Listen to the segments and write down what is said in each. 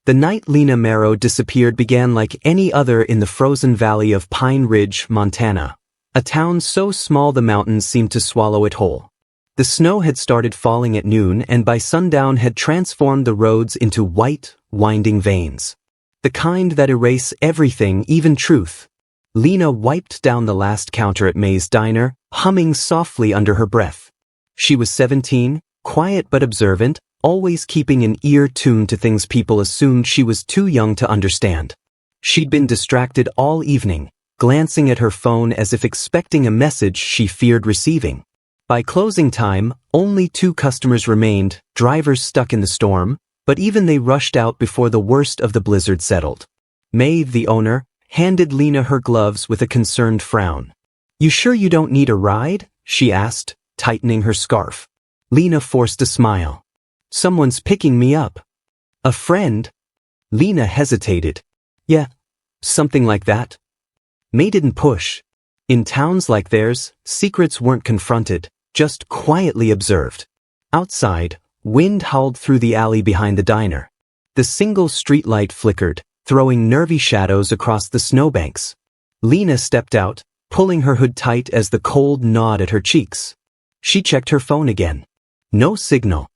The night Lena Marrow disappeared began like any other in the frozen valley of Pine Ridge, Montana, a town so small the mountains seemed to swallow it whole. The snow had started falling at noon and by sundown had transformed the roads into white, winding veins. The kind that erase everything, even truth. Lena wiped down the last counter at May's diner, humming softly under her breath. She was 17, quiet but observant, always keeping an ear tuned to things people assumed she was too young to understand. She'd been distracted all evening, glancing at her phone as if expecting a message she feared receiving. By closing time, only 2 customers remained, drivers stuck in the storm, but even they rushed out before the worst of the blizzard settled. May, the owner, handed Lena her gloves with a concerned frown. "You sure you don't need a ride?" she asked, tightening her scarf. Lena forced a smile. "Someone's picking me up." "A friend?" Lena hesitated. "Yeah, something like that." May didn't push. In towns like theirs, secrets weren't confronted, just quietly observed. Outside, wind howled through the alley behind the diner. The single streetlight flickered, throwing nervy shadows across the snowbanks. Lena stepped out, pulling her hood tight as the cold gnawed at her cheeks. She checked her phone again. No signal.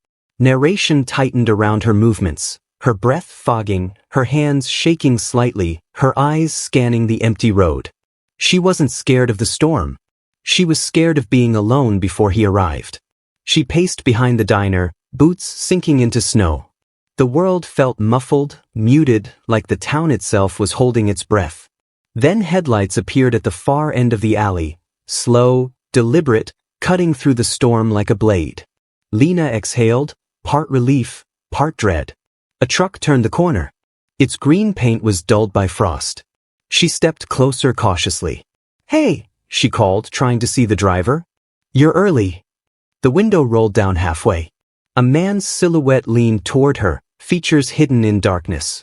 Narration tightened around her movements, her breath fogging, her hands shaking slightly, her eyes scanning the empty road. She wasn't scared of the storm. She was scared of being alone before he arrived. She paced behind the diner, boots sinking into snow. The world felt muffled, muted, like the town itself was holding its breath. Then headlights appeared at the far end of the alley, slow, deliberate, cutting through the storm like a blade. Lena exhaled, part relief, part dread. A truck turned the corner. Its green paint was dulled by frost. She stepped closer cautiously. "Hey," she called, trying to see the driver. "You're early." The window rolled down halfway. A man's silhouette leaned toward her, features hidden in darkness.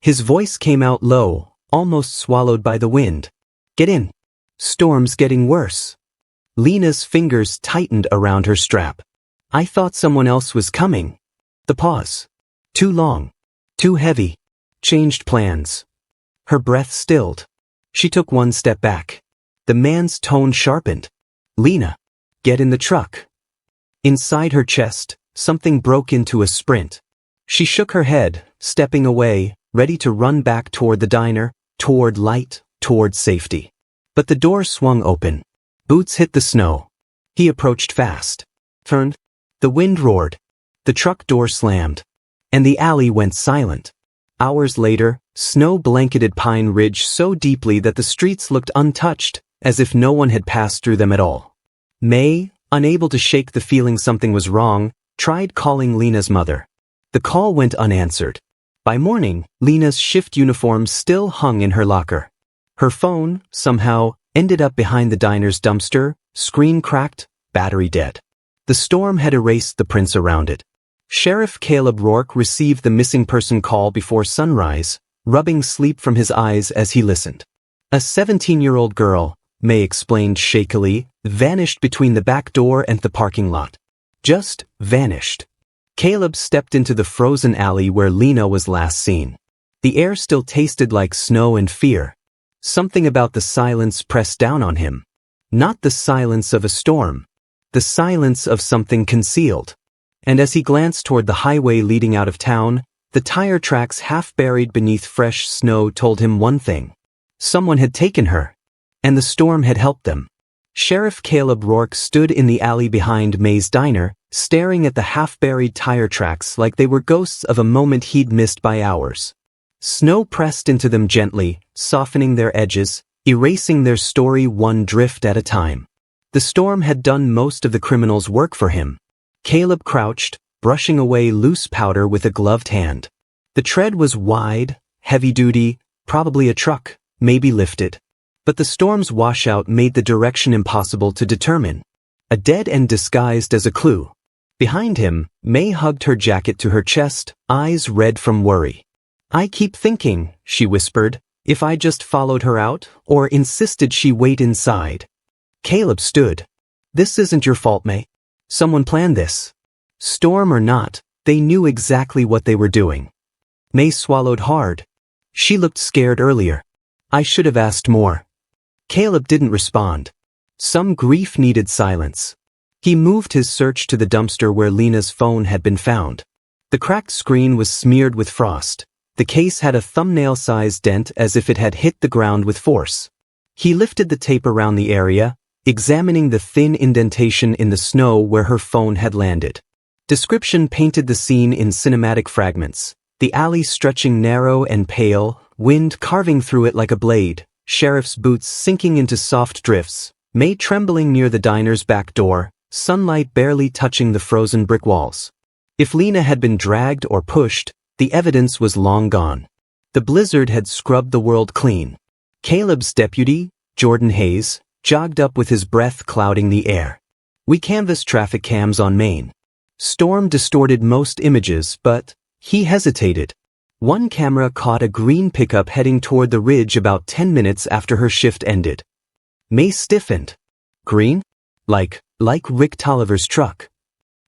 His voice came out low, almost swallowed by the wind. "Get in. Storm's getting worse." Lena's fingers tightened around her strap. "I thought someone else was coming." The pause. Too long. Too heavy. Changed plans. Her breath stilled. She took one step back. The man's tone sharpened. "Lena, get in the truck." Inside her chest, something broke into a sprint. She shook her head, stepping away, ready to run back toward the diner, toward light, toward safety. But the door swung open. Boots hit the snow. He approached fast. Turned. The wind roared. The truck door slammed. And the alley went silent. Hours later, snow blanketed Pine Ridge so deeply that the streets looked untouched, as if no one had passed through them at all. May, unable to shake the feeling something was wrong, tried calling Lena's mother. The call went unanswered. By morning, Lena's shift uniform still hung in her locker. Her phone, somehow, ended up behind the diner's dumpster, screen cracked, battery dead. The storm had erased the prints around it. Sheriff Caleb Rourke received the missing person call before sunrise, rubbing sleep from his eyes as he listened. A 17-year-old girl, May explained shakily, vanished between the back door and the parking lot. Just vanished. Caleb stepped into the frozen alley where Lena was last seen. The air still tasted like snow and fear. Something about the silence pressed down on him. Not the silence of a storm. The silence of something concealed. And as he glanced toward the highway leading out of town, the tire tracks half buried beneath fresh snow told him one thing. Someone had taken her. And the storm had helped them. Sheriff Caleb Rourke stood in the alley behind May's diner, staring at the half-buried tire tracks like they were ghosts of a moment he'd missed by hours. Snow pressed into them gently, softening their edges, erasing their story one drift at a time. The storm had done most of the criminal's work for him. Caleb crouched, brushing away loose powder with a gloved hand. The tread was wide, heavy-duty, probably a truck, maybe lifted. But the storm's washout made the direction impossible to determine. A dead end disguised as a clue. Behind him, May hugged her jacket to her chest, eyes red from worry. "I keep thinking," she whispered, "if I just followed her out, or insisted she wait inside." Caleb stood. "This isn't your fault, May. Someone planned this. Storm or not, they knew exactly what they were doing." May swallowed hard. She looked scared earlier. I should have asked more. Caleb didn't respond. Some grief needed silence. He moved his search to the dumpster where Lena's phone had been found. The cracked screen was smeared with frost. The case had a thumbnail-sized dent as if it had hit the ground with force. He lifted the tape around the area, examining the thin indentation in the snow where her phone had landed. Description painted the scene in cinematic fragments. The alley stretching narrow and pale, wind carving through it like a blade, sheriff's boots sinking into soft drifts, May trembling near the diner's back door, sunlight barely touching the frozen brick walls. If Lena had been dragged or pushed, the evidence was long gone. The blizzard had scrubbed the world clean. Caleb's deputy, Jordan Hayes, jogged up with his breath clouding the air. We canvassed traffic cams on Main. Storm distorted most images, but he hesitated. One camera caught a green pickup heading toward the ridge about 10 minutes after her shift ended. May stiffened. Green? Like Rick Tolliver's truck.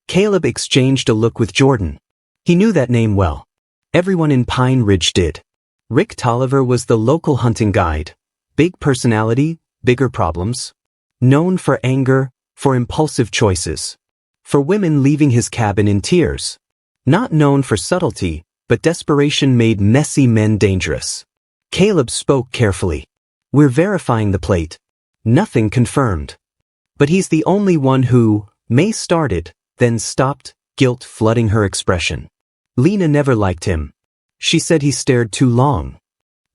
Caleb exchanged a look with Jordan. He knew that name well. Everyone in Pine Ridge did. Rick Tolliver was the local hunting guide. Big personality, bigger problems. Known for anger, for impulsive choices. For women leaving his cabin in tears. Not known for subtlety, but desperation made messy men dangerous. Caleb spoke carefully. We're verifying the plate. Nothing confirmed. But he's the only one who, May started, then stopped, guilt flooding her expression. Lena never liked him. She said he stared too long.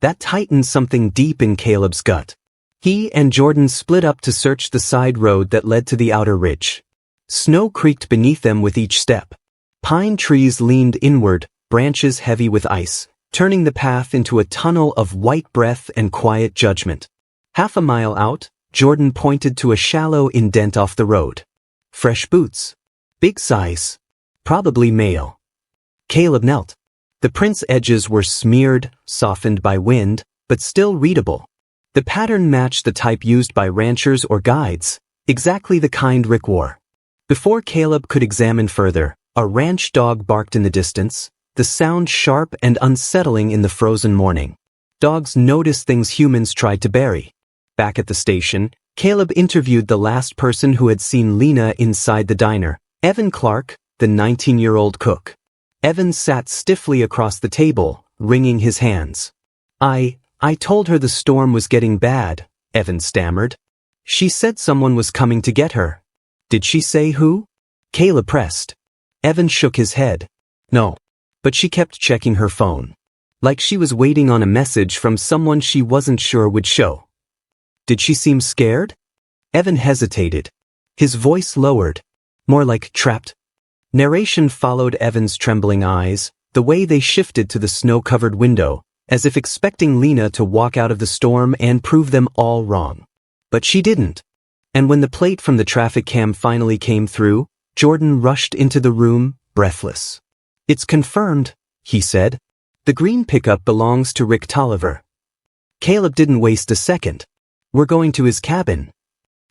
That tightened something deep in Caleb's gut. He and Jordan split up to search the side road that led to the outer ridge. Snow creaked beneath them with each step. Pine trees leaned inward, branches heavy with ice, turning the path into a tunnel of white breath and quiet judgment. Half a mile out, Jordan pointed to a shallow indent off the road. Fresh boots. Big size. Probably male. Caleb knelt. The print's edges were smeared, softened by wind, but still readable. The pattern matched the type used by ranchers or guides, exactly the kind Rick wore. Before Caleb could examine further, a ranch dog barked in the distance, the sound sharp and unsettling in the frozen morning. Dogs notice things humans tried to bury. Back at the station, Caleb interviewed the last person who had seen Lena inside the diner, Evan Clark, the 19-year-old cook. Evan sat stiffly across the table, wringing his hands. I told her the storm was getting bad, Evan stammered. She said someone was coming to get her. Did she say who? Caleb pressed. Evan shook his head. No. But she kept checking her phone. Like she was waiting on a message from someone she wasn't sure would show. Did she seem scared? Evan hesitated. His voice lowered. More like trapped. Narration followed Evan's trembling eyes, the way they shifted to the snow-covered window, as if expecting Lena to walk out of the storm and prove them all wrong. But she didn't. And when the plate from the traffic cam finally came through, Jordan rushed into the room, breathless. It's confirmed, he said. The green pickup belongs to Rick Tolliver. Caleb didn't waste a second. We're going to his cabin.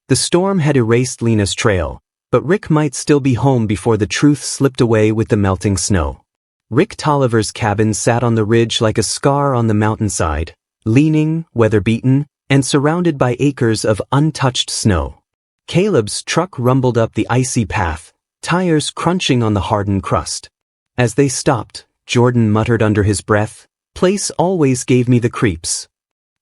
The storm had erased Lena's trail, but Rick might still be home before the truth slipped away with the melting snow. Rick Tolliver's cabin sat on the ridge like a scar on the mountainside, leaning, weather-beaten, and surrounded by acres of untouched snow. Caleb's truck rumbled up the icy path, tires crunching on the hardened crust. As they stopped, Jordan muttered under his breath, "Place always gave me the creeps."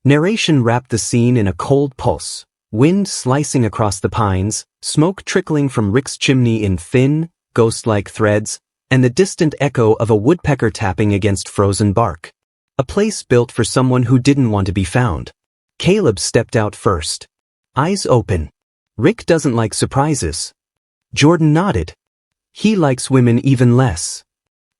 Narration wrapped the scene in a cold pulse, wind slicing across the pines, smoke trickling from Rick's chimney in thin, ghost-like threads, and the distant echo of a woodpecker tapping against frozen bark. A place built for someone who didn't want to be found. Caleb stepped out first. Eyes open. Rick doesn't like surprises. Jordan nodded. He likes women even less.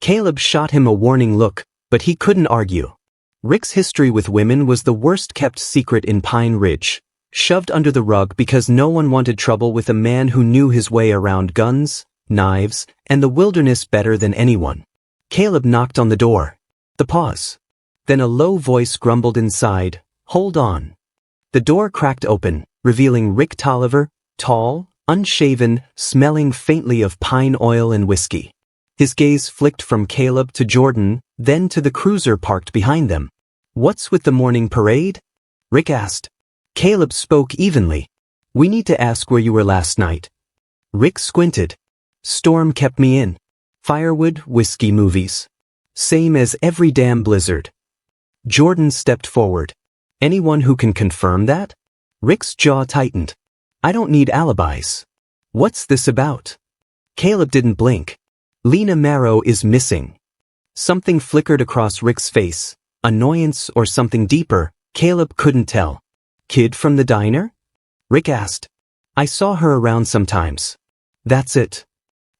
Caleb shot him a warning look, but he couldn't argue. Rick's history with women was the worst-kept secret in Pine Ridge, shoved under the rug because no one wanted trouble with a man who knew his way around guns, knives, and the wilderness better than anyone. Caleb knocked on the door. The pause. Then a low voice grumbled inside, "Hold on." The door cracked open, revealing Rick Tolliver, tall, unshaven, smelling faintly of pine oil and whiskey. His gaze flicked from Caleb to Jordan, then to the cruiser parked behind them. "What's with the morning parade?" Rick asked. Caleb spoke evenly. "We need to ask where you were last night." Rick squinted. "Storm kept me in. Firewood, whiskey, movies. Same as every damn blizzard." Jordan stepped forward. "Anyone who can confirm that?" Rick's jaw tightened. "I don't need alibis. What's this about?" Caleb didn't blink. "Lena Marrow is missing." Something flickered across Rick's face, annoyance or something deeper, Caleb couldn't tell. "Kid from the diner?" Rick asked. "I saw her around sometimes." "That's it."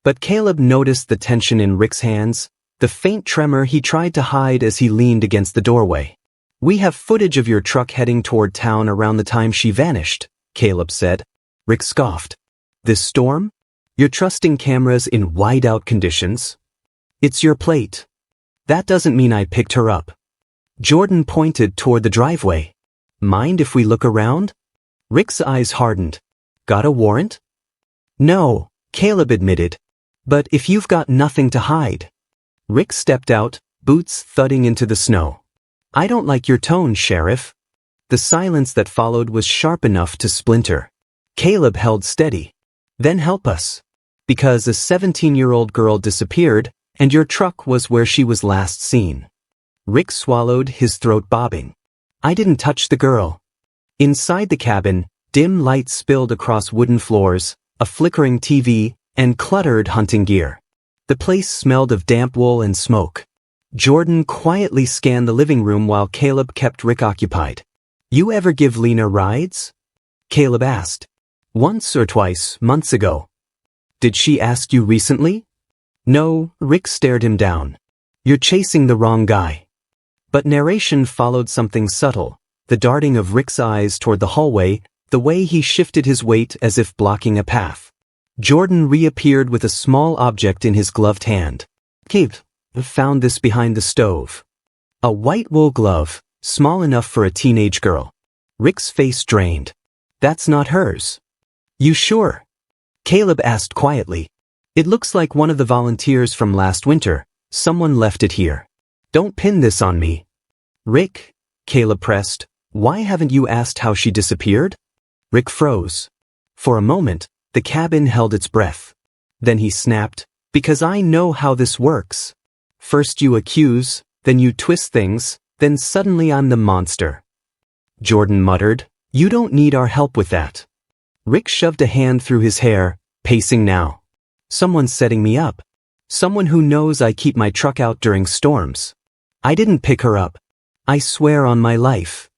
But Caleb noticed the tension in Rick's hands, the faint tremor he tried to hide as he leaned against the doorway. "We have footage of your truck heading toward town around the time she vanished," Caleb said. Rick scoffed. "This storm? You're trusting cameras in whiteout conditions? It's your plate. That doesn't mean I picked her up." Jordan pointed toward the driveway. "Mind if we look around?" Rick's eyes hardened. "Got a warrant?" "No," Caleb admitted. "But if you've got nothing to hide." Rick stepped out, boots thudding into the snow. "I don't like your tone, Sheriff." The silence that followed was sharp enough to splinter. Caleb held steady. "Then help us. Because a 17-year-old girl disappeared, and your truck was where she was last seen." Rick swallowed, his throat bobbing. "I didn't touch the girl." Inside the cabin, dim light spilled across wooden floors, a flickering TV, and cluttered hunting gear. The place smelled of damp wool and smoke. Jordan quietly scanned the living room while Caleb kept Rick occupied. "You ever give Lena rides?" Caleb asked. "Once or twice, months ago." "Did she ask you recently?" "No," Rick stared him down. "You're chasing the wrong guy." But narration followed something subtle, the darting of Rick's eyes toward the hallway, the way he shifted his weight as if blocking a path. Jordan reappeared with a small object in his gloved hand. "Caleb, found this behind the stove." A white wool glove, small enough for a teenage girl. Rick's face drained. "That's not hers." "You sure?" Caleb asked quietly. "It looks like one of the volunteers from last winter. Someone left it here. Don't pin this on me." "Rick," Caleb pressed, "why haven't you asked how she disappeared?" Rick froze. For a moment, the cabin held its breath. Then he snapped, "Because I know how this works. First you accuse, then you twist things, then suddenly I'm the monster." Jordan muttered, "You don't need our help with that." Rick shoved a hand through his hair, pacing now. "Someone's setting me up. Someone who knows I keep my truck out during storms. I didn't pick her up. I swear on my life."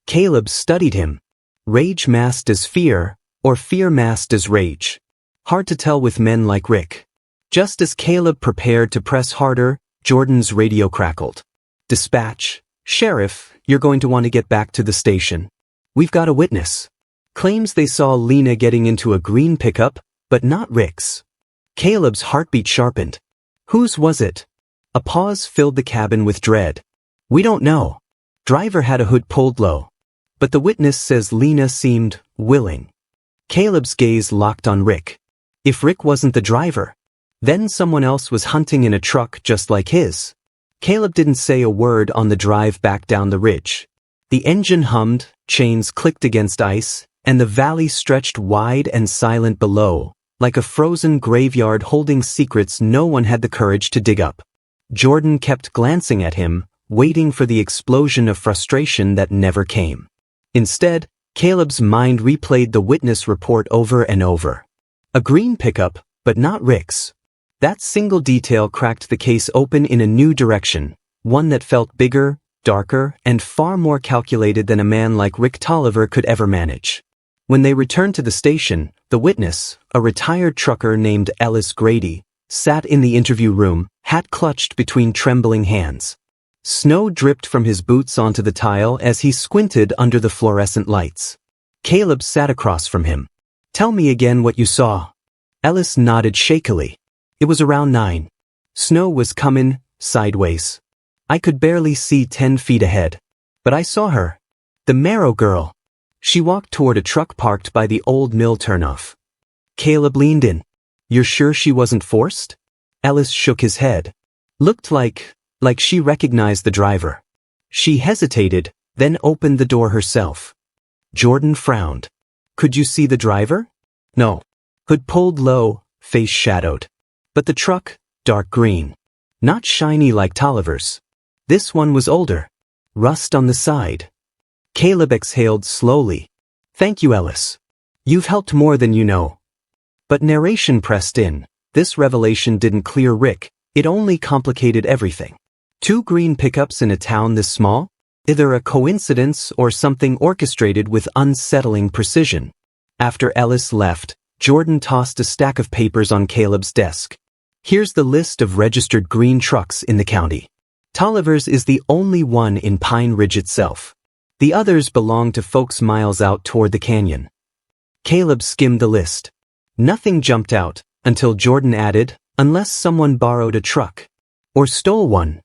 Caleb studied him. Rage masked as fear, or fear masked as rage. Hard to tell with men like Rick. Just as Caleb prepared to press harder, Jordan's radio crackled. "Dispatch, Sheriff, you're going to want to get back to the station. We've got a witness. Claims they saw Lena getting into a green pickup, but not Rick's." Caleb's heartbeat sharpened. "Whose was it?" A pause filled the cabin with dread. "We don't know. Driver had a hood pulled low. But the witness says Lena seemed willing." Caleb's gaze locked on Rick. If Rick wasn't the driver, then someone else was hunting in a truck just like his. Caleb didn't say a word on the drive back down the ridge. The engine hummed, chains clicked against ice, and the valley stretched wide and silent below, like a frozen graveyard holding secrets no one had the courage to dig up. Jordan kept glancing at him, waiting for the explosion of frustration that never came. Instead, Caleb's mind replayed the witness report over and over. A green pickup, but not Rick's. That single detail cracked the case open in a new direction, one that felt bigger, darker, and far more calculated than a man like Rick Tolliver could ever manage. When they returned to the station, the witness, a retired trucker named Ellis Grady, sat in the interview room, hat clutched between trembling hands. Snow dripped from his boots onto the tile as he squinted under the fluorescent lights. Caleb sat across from him. "Tell me again what you saw." Ellis nodded shakily. "It was around 9. Snow was coming, sideways. I could barely see 10 feet ahead. But I saw her. The Marrow girl. She walked toward a truck parked by the old mill turnoff." Caleb leaned in. "You're sure she wasn't forced?" Ellis shook his head. Looked like she recognized the driver. She hesitated, then opened the door herself. Jordan frowned. Could you see the driver? No. Hood pulled low, face shadowed. But the truck, dark green. Not shiny like Tolliver's. This one was older. Rust on the side. Caleb exhaled slowly. Thank you, Ellis. You've helped more than you know. But narration pressed in. This revelation didn't clear Rick, it only complicated everything. 2 green pickups in a town this small? Either a coincidence or something orchestrated with unsettling precision. After Ellis left, Jordan tossed a stack of papers on Caleb's desk. Here's the list of registered green trucks in the county. Tolliver's is the only one in Pine Ridge itself. The others belong to folks miles out toward the canyon. Caleb skimmed the list. Nothing jumped out, until Jordan added, unless someone borrowed a truck. Or stole one.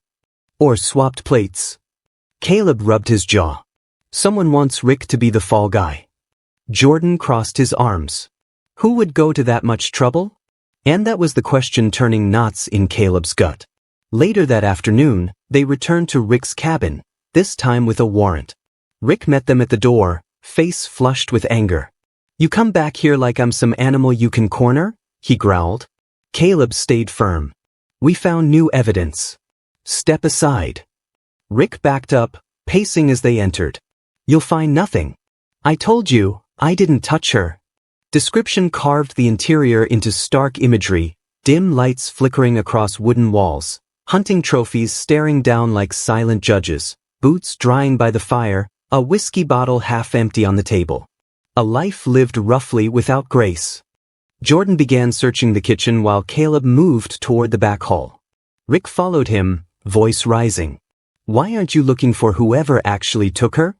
Or swapped plates. Caleb rubbed his jaw. Someone wants Rick to be the fall guy. Jordan crossed his arms. Who would go to that much trouble? And that was the question turning knots in Caleb's gut. Later that afternoon, they returned to Rick's cabin, this time with a warrant. Rick met them at the door, face flushed with anger. You come back here like I'm some animal you can corner? He growled. Caleb stayed firm. We found new evidence. Step aside. Rick backed up, pacing as they entered. You'll find nothing. I told you, I didn't touch her. Description carved the interior into stark imagery, dim lights flickering across wooden walls, hunting trophies staring down like silent judges, boots drying by the fire, a whiskey bottle half empty on the table. A life lived roughly without grace. Jordan began searching the kitchen while Caleb moved toward the back hall. Rick followed him, voice rising. Why aren't you looking for whoever actually took her?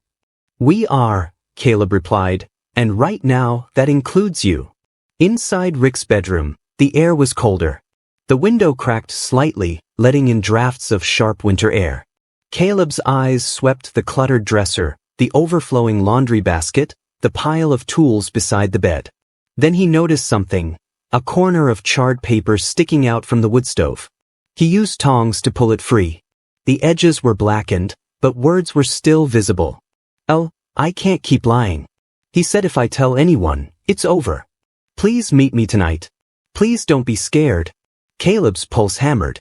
We are, Caleb replied, and right now that includes you. Inside Rick's bedroom, the air was colder. The window cracked slightly, letting in drafts of sharp winter air. Caleb's eyes swept the cluttered dresser, the overflowing laundry basket, the pile of tools beside the bed. Then he noticed something, a corner of charred paper sticking out from the wood stove. He used tongs to pull it free. The edges were blackened, but words were still visible. Oh, I can't keep lying. He said if I tell anyone, it's over. Please meet me tonight. Please don't be scared. Caleb's pulse hammered.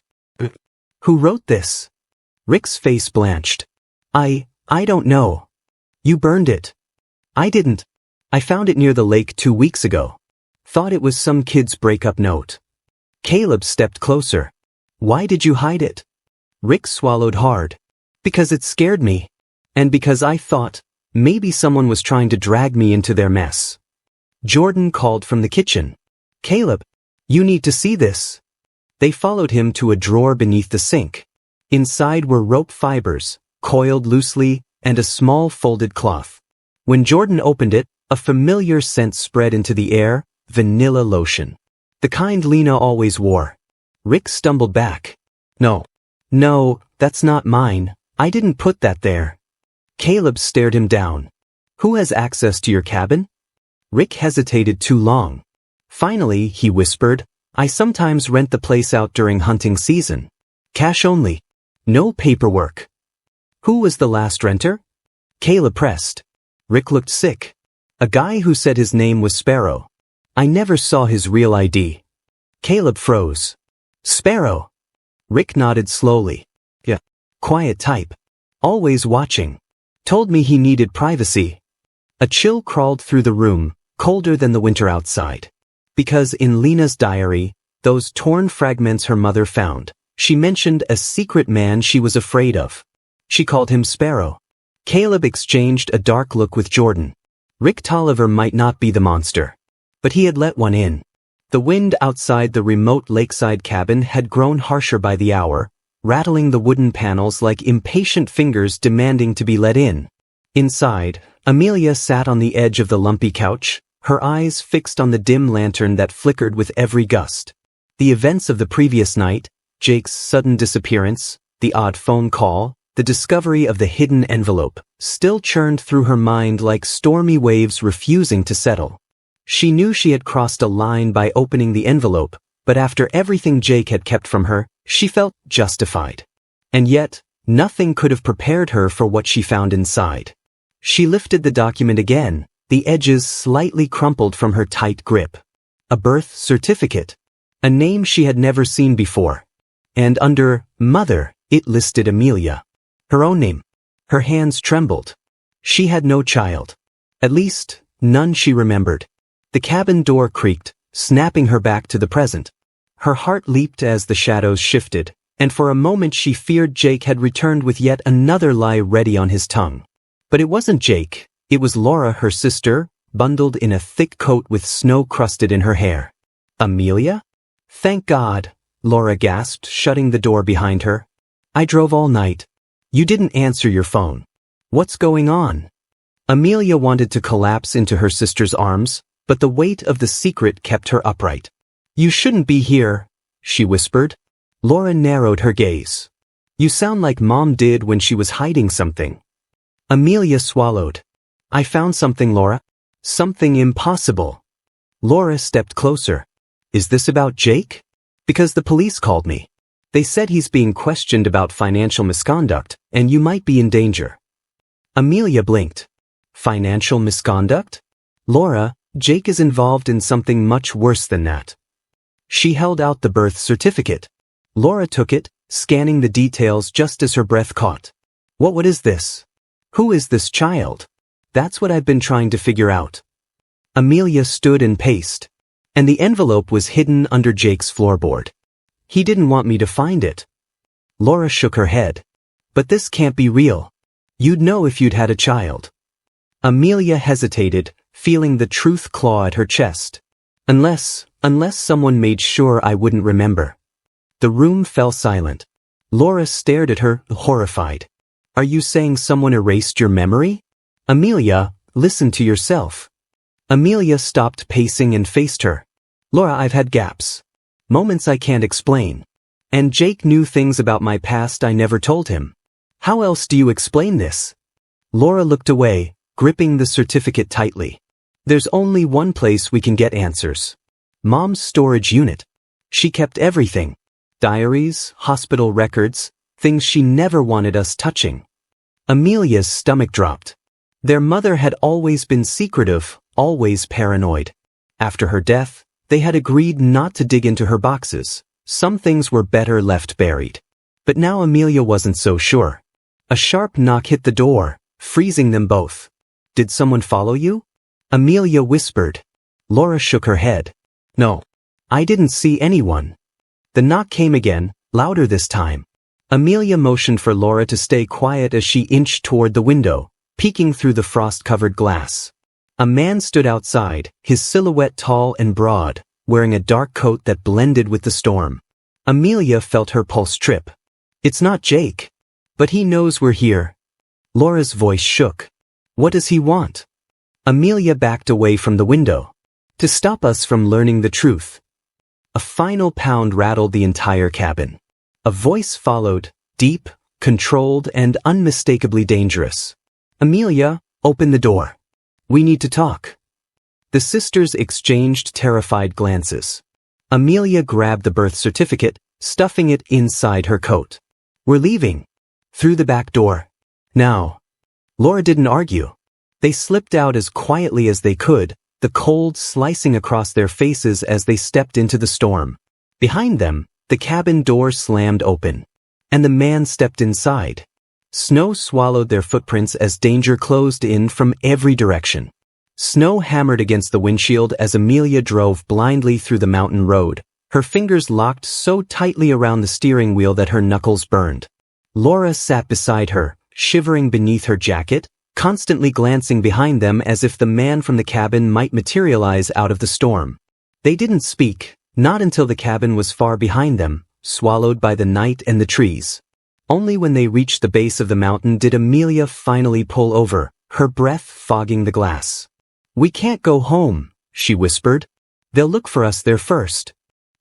Who wrote this? Rick's face blanched. I don't know. You burned it. I didn't. I found it near the lake 2 weeks ago. Thought it was some kid's breakup note. Caleb stepped closer. Why did you hide it? Rick swallowed hard. Because it scared me. And because I thought, maybe someone was trying to drag me into their mess. Jordan called from the kitchen. Caleb, you need to see this. They followed him to a drawer beneath the sink. Inside were rope fibers, coiled loosely, and a small folded cloth. When Jordan opened it, a familiar scent spread into the air, vanilla lotion. The kind Lena always wore. Rick stumbled back. No, that's not mine. I didn't put that there. Caleb stared him down. Who has access to your cabin? Rick hesitated too long. Finally, he whispered, I sometimes rent the place out during hunting season. Cash only. No paperwork. Who was the last renter? Caleb pressed. Rick looked sick. A guy who said his name was Sparrow. I never saw his real ID. Caleb froze. Sparrow. Rick nodded slowly. Yeah. Quiet type. Always watching. Told me he needed privacy. A chill crawled through the room, colder than the winter outside. Because in Lena's diary, those torn fragments her mother found, she mentioned a secret man she was afraid of. She called him Sparrow. Caleb exchanged a dark look with Jordan. Rick Tolliver might not be the monster. But he had let one in. The wind outside the remote lakeside cabin had grown harsher by the hour, rattling the wooden panels like impatient fingers demanding to be let in. Inside, Amelia sat on the edge of the lumpy couch, her eyes fixed on the dim lantern that flickered with every gust. The events of the previous night, Jake's sudden disappearance, the odd phone call, the discovery of the hidden envelope, still churned through her mind like stormy waves refusing to settle. She knew she had crossed a line by opening the envelope, But after everything Jake had kept from her, she felt justified. And yet, nothing could have prepared her for what she found inside. She lifted the document again, the edges slightly crumpled from her tight grip. A birth certificate. A name she had never seen before. And under Mother, it listed Amelia. Her own name. Her hands trembled. She had no child. At least, none she remembered. The cabin door creaked, snapping her back to the present. Her heart leaped as the shadows shifted, and for a moment she feared Jake had returned with yet another lie ready on his tongue. But it wasn't Jake, it was Laura, her sister, bundled in a thick coat with snow crusted in her hair. Amelia? Thank God, Laura gasped, shutting the door behind her. I drove all night. You didn't answer your phone. What's going on? Amelia wanted to collapse into her sister's arms, but the weight of the secret kept her upright. You shouldn't be here, she whispered. Laura narrowed her gaze. You sound like Mom did when she was hiding something. Amelia swallowed. I found something, Laura. Something impossible. Laura stepped closer. Is this about Jake? Because the police called me. They said he's being questioned about financial misconduct, and you might be in danger. Amelia blinked. Financial misconduct? Laura, Jake is involved in something much worse than that. She held out the birth certificate. Laura took it, scanning the details just as her breath caught. What is this? Who is this child? That's what I've been trying to figure out. Amelia stood and paced. And the envelope was hidden under Jake's floorboard. He didn't want me to find it. Laura shook her head. But this can't be real. You'd know if you'd had a child. Amelia hesitated, feeling the truth claw at her chest. Unless someone made sure I wouldn't remember. The room fell silent. Laura stared at her, horrified. Are you saying someone erased your memory? Amelia, listen to yourself. Amelia stopped pacing and faced her. Laura, I've had gaps. Moments I can't explain. And Jake knew things about my past I never told him. How else do you explain this? Laura looked away, gripping the certificate tightly. There's only one place we can get answers. Mom's storage unit. She kept everything. Diaries, hospital records, things she never wanted us touching. Amelia's stomach dropped. Their mother had always been secretive, always paranoid. After her death, they had agreed not to dig into her boxes. Some things were better left buried. But now Amelia wasn't so sure. A sharp knock hit the door, freezing them both. Did someone follow you? Amelia whispered. Laura shook her head. No. I didn't see anyone. The knock came again, louder this time. Amelia motioned for Laura to stay quiet as she inched toward the window, peeking through the frost-covered glass. A man stood outside, his silhouette tall and broad, wearing a dark coat that blended with the storm. Amelia felt her pulse trip. It's not Jake. But he knows we're here. Laura's voice shook. What does he want? Amelia backed away from the window. To stop us from learning the truth. A final pound rattled the entire cabin. A voice followed, deep, controlled, and unmistakably dangerous. Amelia, open the door. We need to talk. The sisters exchanged terrified glances. Amelia grabbed the birth certificate, stuffing it inside her coat. We're leaving. Through the back door. Now. Laura didn't argue. They slipped out as quietly as they could, the cold slicing across their faces as they stepped into the storm. Behind them, the cabin door slammed open. And the man stepped inside. Snow swallowed their footprints as danger closed in from every direction. Snow hammered against the windshield as Amelia drove blindly through the mountain road, her fingers locked so tightly around the steering wheel that her knuckles burned. Laura sat beside her, shivering beneath her jacket, constantly glancing behind them as if the man from the cabin might materialize out of the storm. They didn't speak, not until the cabin was far behind them, swallowed by the night and the trees. Only when they reached the base of the mountain did Amelia finally pull over, her breath fogging the glass. We can't go home, she whispered. They'll look for us there first.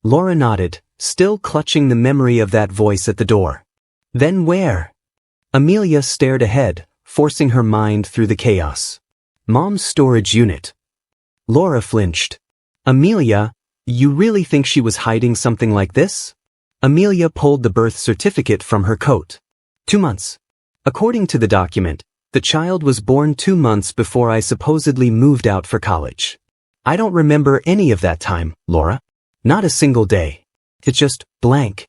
Laura nodded, still clutching the memory of that voice at the door. Then where? Amelia stared ahead, forcing her mind through the chaos. Mom's storage unit. Laura flinched. Amelia, You really think she was hiding something like this? Amelia pulled the birth certificate from her coat. 2 months. According to the document, the child was born 2 months before I supposedly moved out for college. I don't remember any of that time, Laura. Not a single day. It's just blank.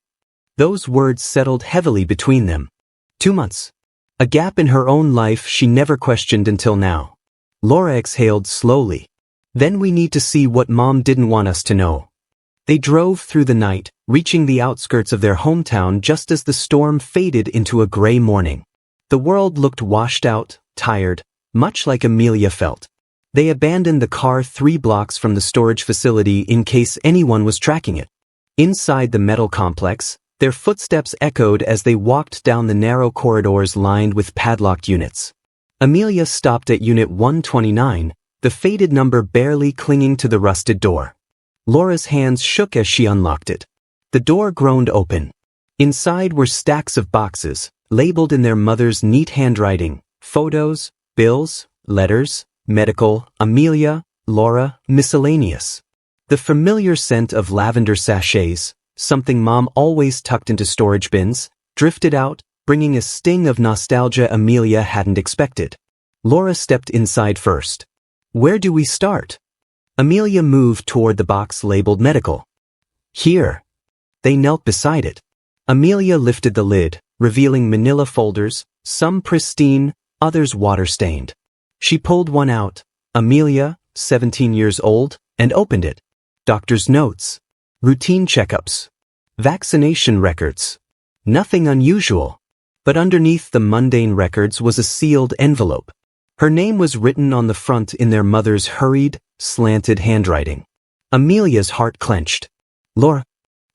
Those words settled heavily between them. 2 months. A gap in her own life she never questioned until now. Laura exhaled slowly. Then we need to see what Mom didn't want us to know. They drove through the night, reaching the outskirts of their hometown just as the storm faded into a gray morning. The world looked washed out, tired, much like Amelia felt. They abandoned the car 3 blocks from the storage facility in case anyone was tracking it. Inside the metal complex, their footsteps echoed as they walked down the narrow corridors lined with padlocked units. Amelia stopped at Unit 129, the faded number barely clinging to the rusted door. Laura's hands shook as she unlocked it. The door groaned open. Inside were stacks of boxes, labeled in their mother's neat handwriting, photos, bills, letters, medical, Amelia, Laura, miscellaneous. The familiar scent of lavender sachets, something Mom always tucked into storage bins, drifted out, bringing a sting of nostalgia Amelia hadn't expected. Laura stepped inside first. Where do we start? Amelia moved toward the box labeled medical. Here. They knelt beside it. Amelia lifted the lid, revealing manila folders, some pristine, others water-stained. She pulled one out, Amelia, 17 years old, and opened it. Doctor's notes. Routine checkups. Vaccination records. Nothing unusual. But underneath the mundane records was a sealed envelope. Her name was written on the front in their mother's hurried, slanted handwriting. Amelia's heart clenched. Laura.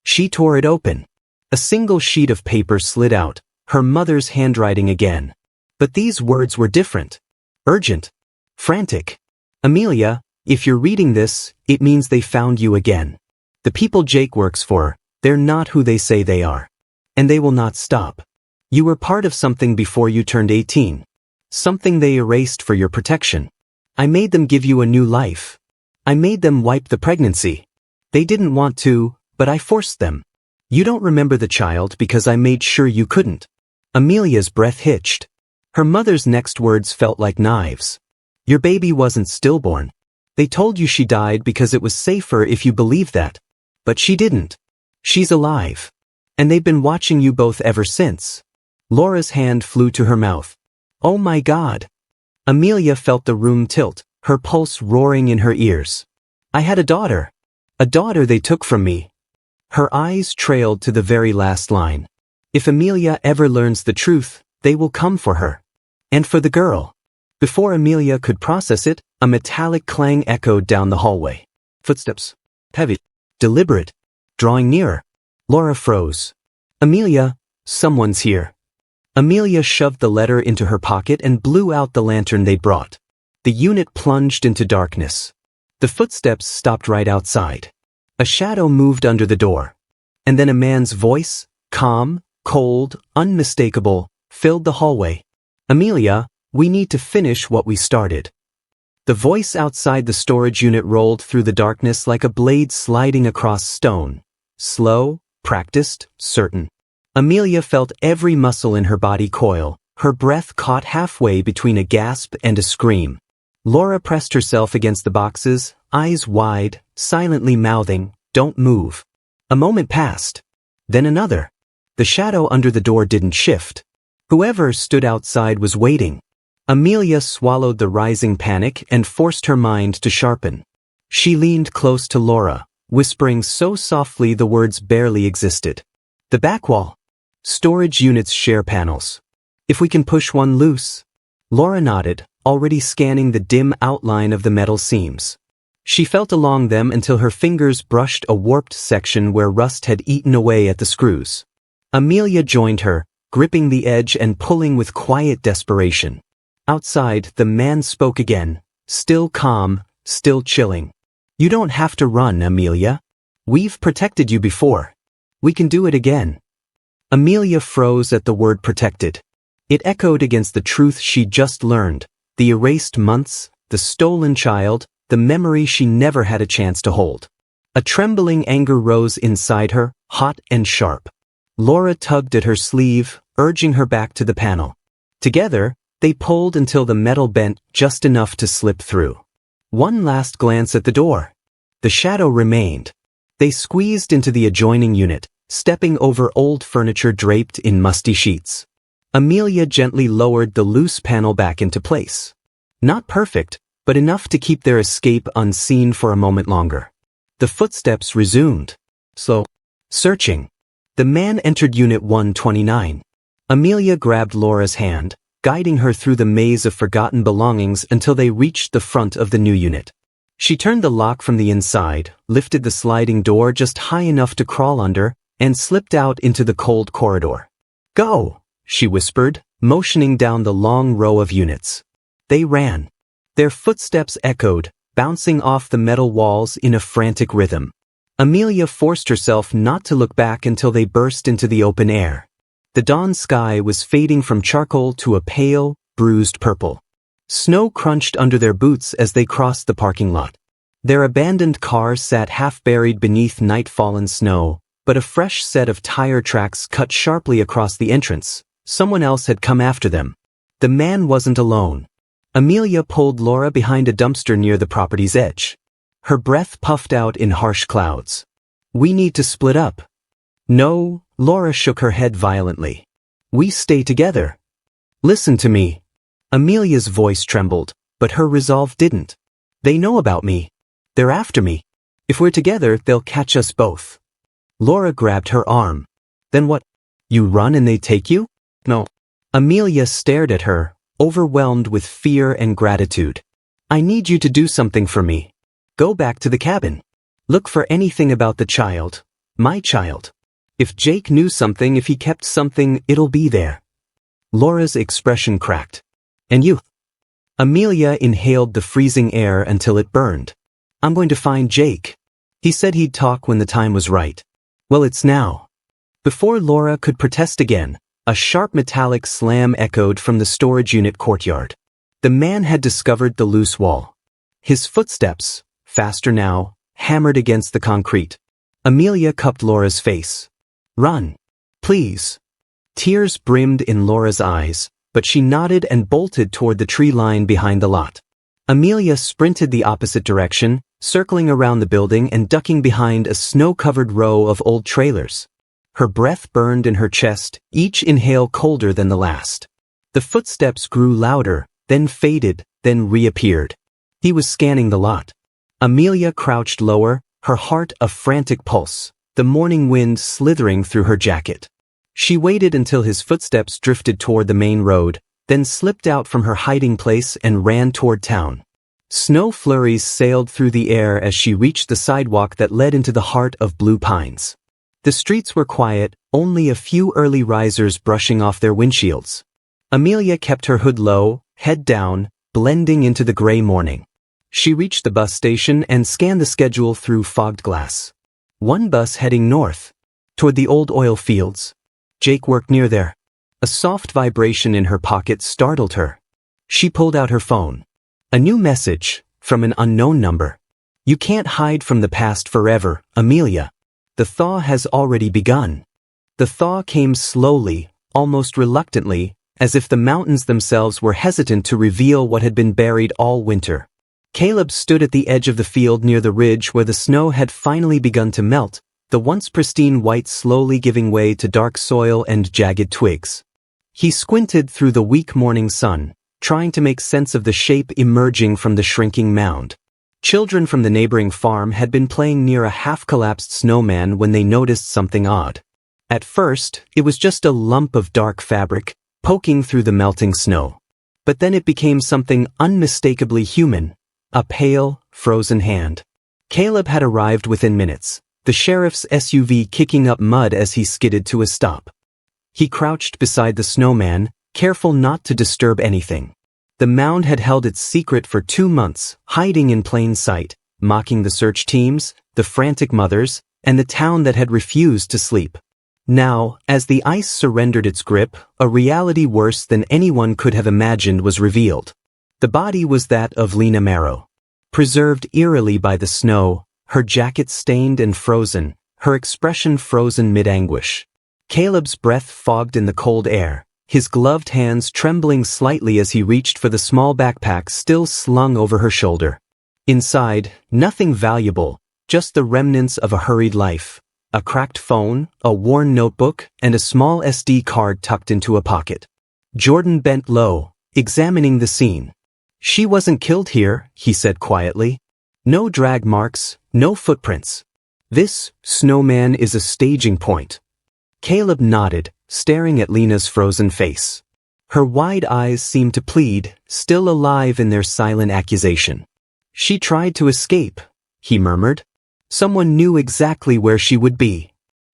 She tore it open. A single sheet of paper slid out, her mother's handwriting again. But these words were different. Urgent. Frantic. Amelia, if you're reading this, it means they found you again. The people Jake works for, they're not who they say they are. And they will not stop. You were part of something before you turned 18. Something they erased for your protection. I made them give you a new life. I made them wipe the pregnancy. They didn't want to, but I forced them. You don't remember the child because I made sure you couldn't. Amelia's breath hitched. Her mother's next words felt like knives. Your baby wasn't stillborn. They told you she died because it was safer if you believed that. But she didn't. She's alive. And they've been watching you both ever since. Laura's hand flew to her mouth. Oh my God. Amelia felt the room tilt, her pulse roaring in her ears. I had a daughter. A daughter they took from me. Her eyes trailed to the very last line. If Amelia ever learns the truth, they will come for her. And for the girl. Before Amelia could process it, a metallic clang echoed down the hallway. Footsteps. Heavy. Deliberate. Drawing nearer. Laura froze. Amelia, someone's here. Amelia shoved the letter into her pocket and blew out the lantern they'd brought. The unit plunged into darkness. The footsteps stopped right outside. A shadow moved under the door. And then a man's voice, calm, cold, unmistakable, filled the hallway. Amelia, we need to finish what we started. The voice outside the storage unit rolled through the darkness like a blade sliding across stone. Slow, practiced, certain. Amelia felt every muscle in her body coil, her breath caught halfway between a gasp and a scream. Laura pressed herself against the boxes, eyes wide, silently mouthing, "Don't move." A moment passed. Then another. The shadow under the door didn't shift. Whoever stood outside was waiting. Amelia swallowed the rising panic and forced her mind to sharpen. She leaned close to Laura, whispering so softly the words barely existed. The back wall. Storage units share panels. If we can push one loose. Laura nodded, already scanning the dim outline of the metal seams. She felt along them until her fingers brushed a warped section where rust had eaten away at the screws. Amelia joined her, gripping the edge and pulling with quiet desperation. Outside, the man spoke again, still calm, still chilling. You don't have to run, Amelia. We've protected you before. We can do it again. Amelia froze at the word protected. It echoed against the truth she'd just learned, the erased months, the stolen child, the memory she never had a chance to hold. A trembling anger rose inside her, hot and sharp. Laura tugged at her sleeve, urging her back to the panel. Together, they pulled until the metal bent just enough to slip through. One last glance at the door. The shadow remained. They squeezed into the adjoining unit, stepping over old furniture draped in musty sheets. Amelia gently lowered the loose panel back into place. Not perfect, but enough to keep their escape unseen for a moment longer. The footsteps resumed. Slow. Searching. The man entered Unit 129. Amelia grabbed Laura's hand, guiding her through the maze of forgotten belongings until they reached the front of the new unit. She turned the lock from the inside, lifted the sliding door just high enough to crawl under, and slipped out into the cold corridor. "Go," she whispered, motioning down the long row of units. They ran. Their footsteps echoed, bouncing off the metal walls in a frantic rhythm. Amelia forced herself not to look back until they burst into the open air. The dawn sky was fading from charcoal to a pale, bruised purple. Snow crunched under their boots as they crossed the parking lot. Their abandoned car sat half-buried beneath night-fallen snow, but a fresh set of tire tracks cut sharply across the entrance. Someone else had come after them. The man wasn't alone. Amelia pulled Laura behind a dumpster near the property's edge. Her breath puffed out in harsh clouds. "We need to split up." "No," Laura shook her head violently. "We stay together. Listen to me." Amelia's voice trembled, but her resolve didn't. "They know about me. They're after me. If we're together, they'll catch us both." Laura grabbed her arm. "Then what? You run and they take you?" "No." Amelia stared at her, overwhelmed with fear and gratitude. "I need you to do something for me. Go back to the cabin. Look for anything about the child. My child. If Jake knew something, if he kept something, it'll be there." Laura's expression cracked. "And you?" Amelia inhaled the freezing air until it burned. "I'm going to find Jake. He said he'd talk when the time was right. Well, it's now." Before Laura could protest again, a sharp metallic slam echoed from the storage unit courtyard. The man had discovered the loose wall. His footsteps, faster now, hammered against the concrete. Amelia cupped Laura's face. "Run. Please." Tears brimmed in Laura's eyes, but she nodded and bolted toward the tree line behind the lot. Amelia sprinted the opposite direction, circling around the building and ducking behind a snow-covered row of old trailers. Her breath burned in her chest, each inhale colder than the last. The footsteps grew louder, then faded, then reappeared. He was scanning the lot. Amelia crouched lower, her heart a frantic pulse, the morning wind slithering through her jacket. She waited until his footsteps drifted toward the main road, then slipped out from her hiding place and ran toward town. Snow flurries sailed through the air as she reached the sidewalk that led into the heart of Blue Pines. The streets were quiet, only a few early risers brushing off their windshields. Amelia kept her hood low, head down, blending into the gray morning. She reached the bus station and scanned the schedule through fogged glass. One bus heading north, toward the old oil fields. Jake worked near there. A soft vibration in her pocket startled her. She pulled out her phone. A new message, from an unknown number. "You can't hide from the past forever, Amelia. The thaw has already begun." The thaw came slowly, almost reluctantly, as if the mountains themselves were hesitant to reveal what had been buried all winter. Caleb stood at the edge of the field near the ridge where the snow had finally begun to melt, the once pristine white slowly giving way to dark soil and jagged twigs. He squinted through the weak morning sun, trying to make sense of the shape emerging from the shrinking mound. Children from the neighboring farm had been playing near a half-collapsed snowman when they noticed something odd. At first, it was just a lump of dark fabric, poking through the melting snow. But then it became something unmistakably human. A pale, frozen hand. Caleb had arrived within minutes, the sheriff's SUV kicking up mud as he skidded to a stop. He crouched beside the snowman, careful not to disturb anything. The mound had held its secret for 2 months, hiding in plain sight, mocking the search teams, the frantic mothers, and the town that had refused to sleep. Now, as the ice surrendered its grip, a reality worse than anyone could have imagined was revealed. The body was that of Lena Marrow. Preserved eerily by the snow, her jacket stained and frozen, her expression frozen mid-anguish. Caleb's breath fogged in the cold air, his gloved hands trembling slightly as he reached for the small backpack still slung over her shoulder. Inside, nothing valuable, just the remnants of a hurried life. A cracked phone, a worn notebook, and a small SD card tucked into a pocket. Jordan bent low, examining the scene. "She wasn't killed here," he said quietly. "No drag marks, no footprints. This, Snowman, is a staging point." Caleb nodded, staring at Lena's frozen face. Her wide eyes seemed to plead, still alive in their silent accusation. "She tried to escape," he murmured. "Someone knew exactly where she would be."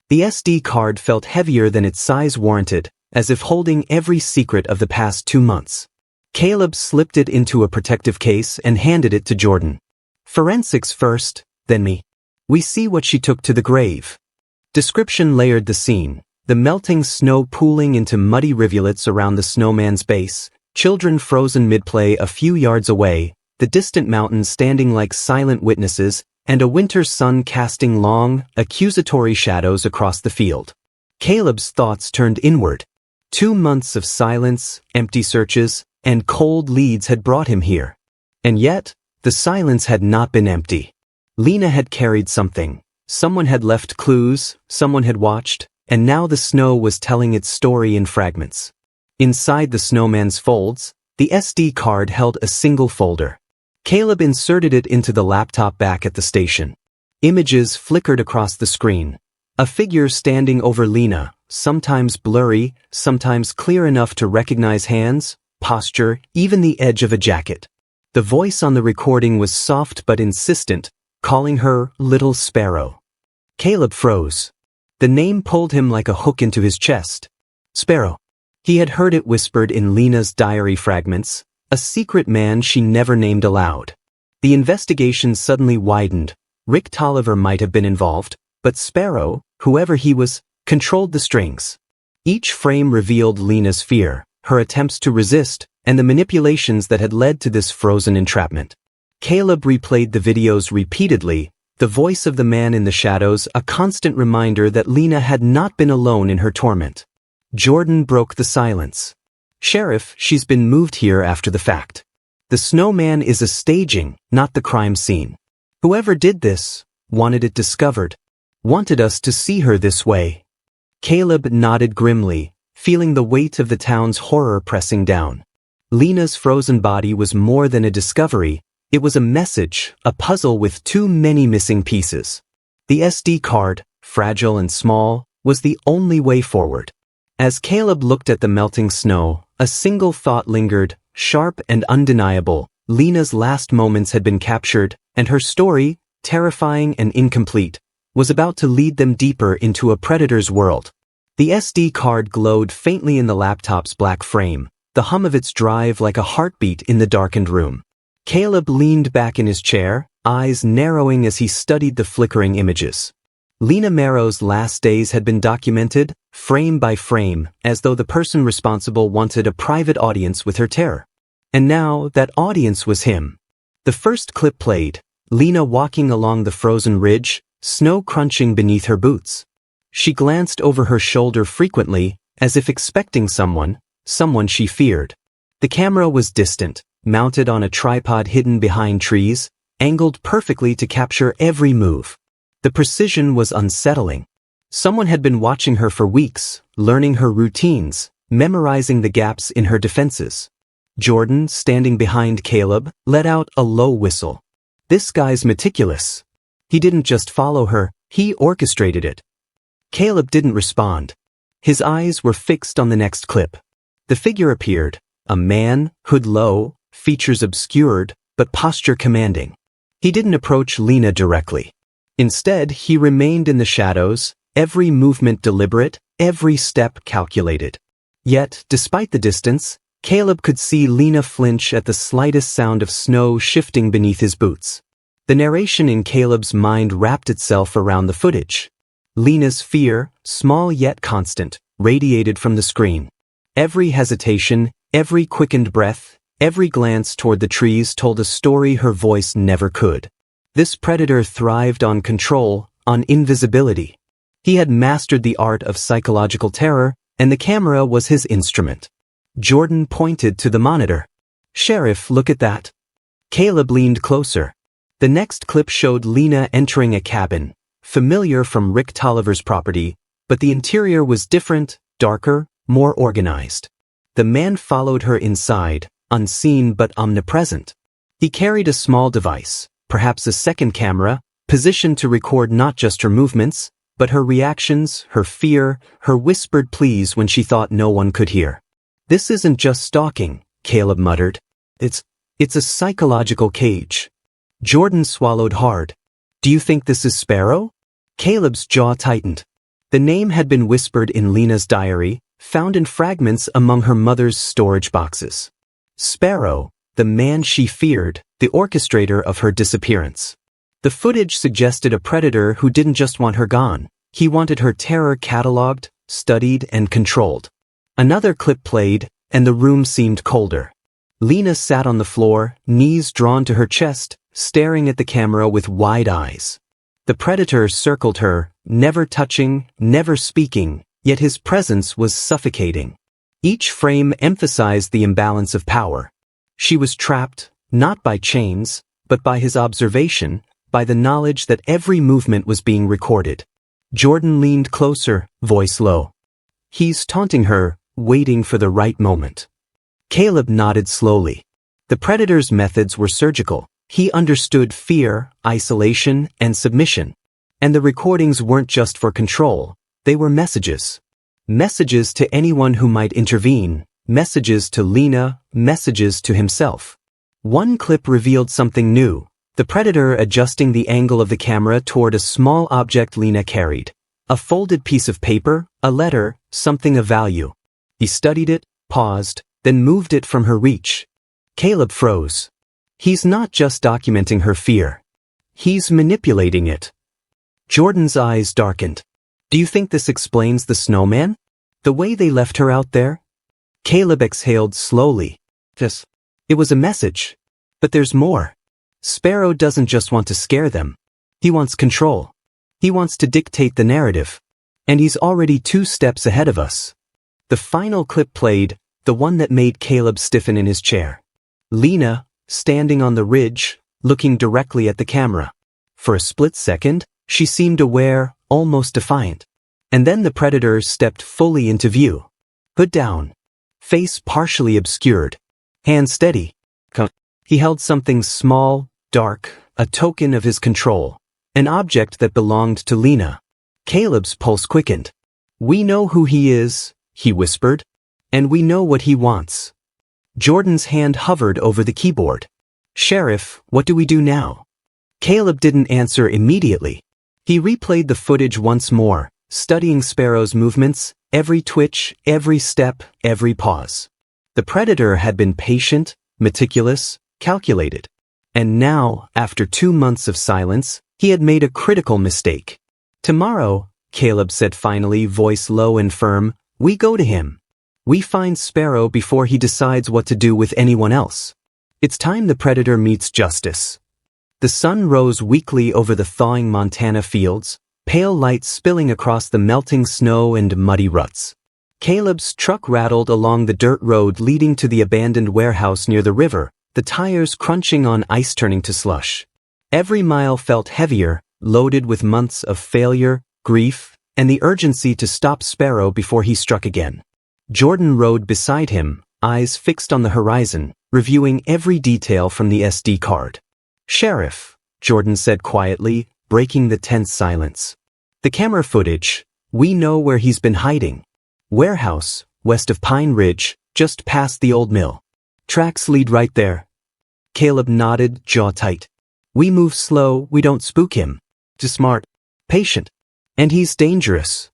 The SD card felt heavier than its size warranted, as if holding every secret of the past 2 months. Caleb slipped it into a protective case and handed it to Jordan. "Forensics first, then me. We see what she took to the grave." Description layered the scene, the melting snow pooling into muddy rivulets around the snowman's base, children frozen mid-play a few yards away, the distant mountains standing like silent witnesses, and a winter sun casting long, accusatory shadows across the field. Caleb's thoughts turned inward. 2 months of silence, empty searches, and cold leads had brought him here. And yet, the silence had not been empty. Lena had carried something. Someone had left clues, someone had watched, and now the snow was telling its story in fragments. Inside the snowman's folds, the SD card held a single folder. Caleb inserted it into the laptop back at the station. Images flickered across the screen. A figure standing over Lena, sometimes blurry, sometimes clear enough to recognize hands, posture, even the edge of a jacket. The voice on the recording was soft but insistent, calling her Little Sparrow. Caleb froze. The name pulled him like a hook into his chest. Sparrow. He had heard it whispered in Lena's diary fragments, a secret man she never named aloud. The investigation suddenly widened. Rick Tolliver might have been involved, but Sparrow, whoever he was, controlled the strings. Each frame revealed Lena's fear, her attempts to resist, and the manipulations that had led to this frozen entrapment. Caleb replayed the videos repeatedly, the voice of the man in the shadows a constant reminder that Lena had not been alone in her torment. Jordan broke the silence. "Sheriff, she's been moved here after the fact. The snowman is a staging, not the crime scene. Whoever did this, wanted it discovered, wanted us to see her this way." Caleb nodded grimly, feeling the weight of the town's horror pressing down. Lena's frozen body was more than a discovery, it was a message, a puzzle with too many missing pieces. The SD card, fragile and small, was the only way forward. As Caleb looked at the melting snow, a single thought lingered, sharp and undeniable. Lena's last moments had been captured, and her story, terrifying and incomplete, was about to lead them deeper into a predator's world. The SD card glowed faintly in the laptop's black frame, the hum of its drive like a heartbeat in the darkened room. Caleb leaned back in his chair, eyes narrowing as he studied the flickering images. Lena Marrow's last days had been documented, frame by frame, as though the person responsible wanted a private audience with her terror. And now, that audience was him. The first clip played, Lena walking along the frozen ridge, snow crunching beneath her boots. She glanced over her shoulder frequently, as if expecting someone she feared. The camera was distant, mounted on a tripod hidden behind trees, angled perfectly to capture every move. The precision was unsettling. Someone had been watching her for weeks, learning her routines, memorizing the gaps in her defenses. Jordan, standing behind Caleb, let out a low whistle. This guy's meticulous. He didn't just follow her, he orchestrated it. Caleb didn't respond. His eyes were fixed on the next clip. The figure appeared, a man, hood low, features obscured, but posture commanding. He didn't approach Lena directly. Instead, he remained in the shadows, every movement deliberate, every step calculated. Yet, despite the distance, Caleb could see Lena flinch at the slightest sound of snow shifting beneath his boots. The narration in Caleb's mind wrapped itself around the footage. Lena's fear, small yet constant, radiated from the screen. Every hesitation, every quickened breath, every glance toward the trees told a story her voice never could. This predator thrived on control, on invisibility. He had mastered the art of psychological terror, and the camera was his instrument. Jordan pointed to the monitor. "Sheriff, look at that." Caleb leaned closer. The next clip showed Lena entering a cabin, familiar from Rick Tolliver's property, but the interior was different, darker, more organized. The man followed her inside, unseen but omnipresent. He carried a small device, perhaps a second camera, positioned to record not just her movements, but her reactions, her fear, her whispered pleas when she thought no one could hear. "This isn't just stalking," Caleb muttered. It's a psychological cage." Jordan swallowed hard. "Do you think this is Sparrow?" Caleb's jaw tightened. The name had been whispered in Lena's diary, found in fragments among her mother's storage boxes. Sparrow, the man she feared, the orchestrator of her disappearance. The footage suggested a predator who didn't just want her gone. He wanted her terror cataloged, studied, and controlled. Another clip played, and the room seemed colder. Lena sat on the floor, knees drawn to her chest, staring at the camera with wide eyes. The predator circled her, never touching, never speaking, yet his presence was suffocating. Each frame emphasized the imbalance of power. She was trapped, not by chains, but by his observation, by the knowledge that every movement was being recorded. Jordan leaned closer, voice low. "He's taunting her, waiting for the right moment." Caleb nodded slowly. The predator's methods were surgical. He understood fear, isolation, and submission. And the recordings weren't just for control, they were messages. Messages to anyone who might intervene, messages to Lena, messages to himself. One clip revealed something new, the predator adjusting the angle of the camera toward a small object Lena carried. A folded piece of paper, a letter, something of value. He studied it, paused, then moved it from her reach. Caleb froze. He's not just documenting her fear. He's manipulating it. Jordan's eyes darkened. "Do you think this explains the snowman? The way they left her out there?" Caleb exhaled slowly. It was a message. But there's more. Sparrow doesn't just want to scare them. He wants control. He wants to dictate the narrative. And he's already 2 steps ahead of us. The final clip played, the one that made Caleb stiffen in his chair. Lena, standing on the ridge, looking directly at the camera. For a split second, she seemed aware, almost defiant. And then the predator stepped fully into view. Hood down. Face partially obscured. Hand steady. He held something small, dark, a token of his control. An object that belonged to Lena. Caleb's pulse quickened. "We know who he is," he whispered. "And we know what he wants." Jordan's hand hovered over the keyboard. "Sheriff, what do we do now?" Caleb didn't answer immediately. He replayed the footage once more, studying Sparrow's movements, every twitch, every step, every pause. The predator had been patient, meticulous, calculated. And now, after 2 months of silence, he had made a critical mistake. "Tomorrow," Caleb said finally, voice low and firm, "we go to him. We find Sparrow before he decides what to do with anyone else. It's time the predator meets justice." The sun rose weakly over the thawing Montana fields, pale light spilling across the melting snow and muddy ruts. Caleb's truck rattled along the dirt road leading to the abandoned warehouse near the river, the tires crunching on ice turning to slush. Every mile felt heavier, loaded with months of failure, grief, and the urgency to stop Sparrow before he struck again. Jordan rode beside him, eyes fixed on the horizon, reviewing every detail from the SD card. "Sheriff," Jordan said quietly, breaking the tense silence. "The camera footage, we know where he's been hiding. Warehouse, west of Pine Ridge, just past the old mill. Tracks lead right there." Caleb nodded, jaw tight. "We move slow, we don't spook him. Just smart, patient. And he's dangerous."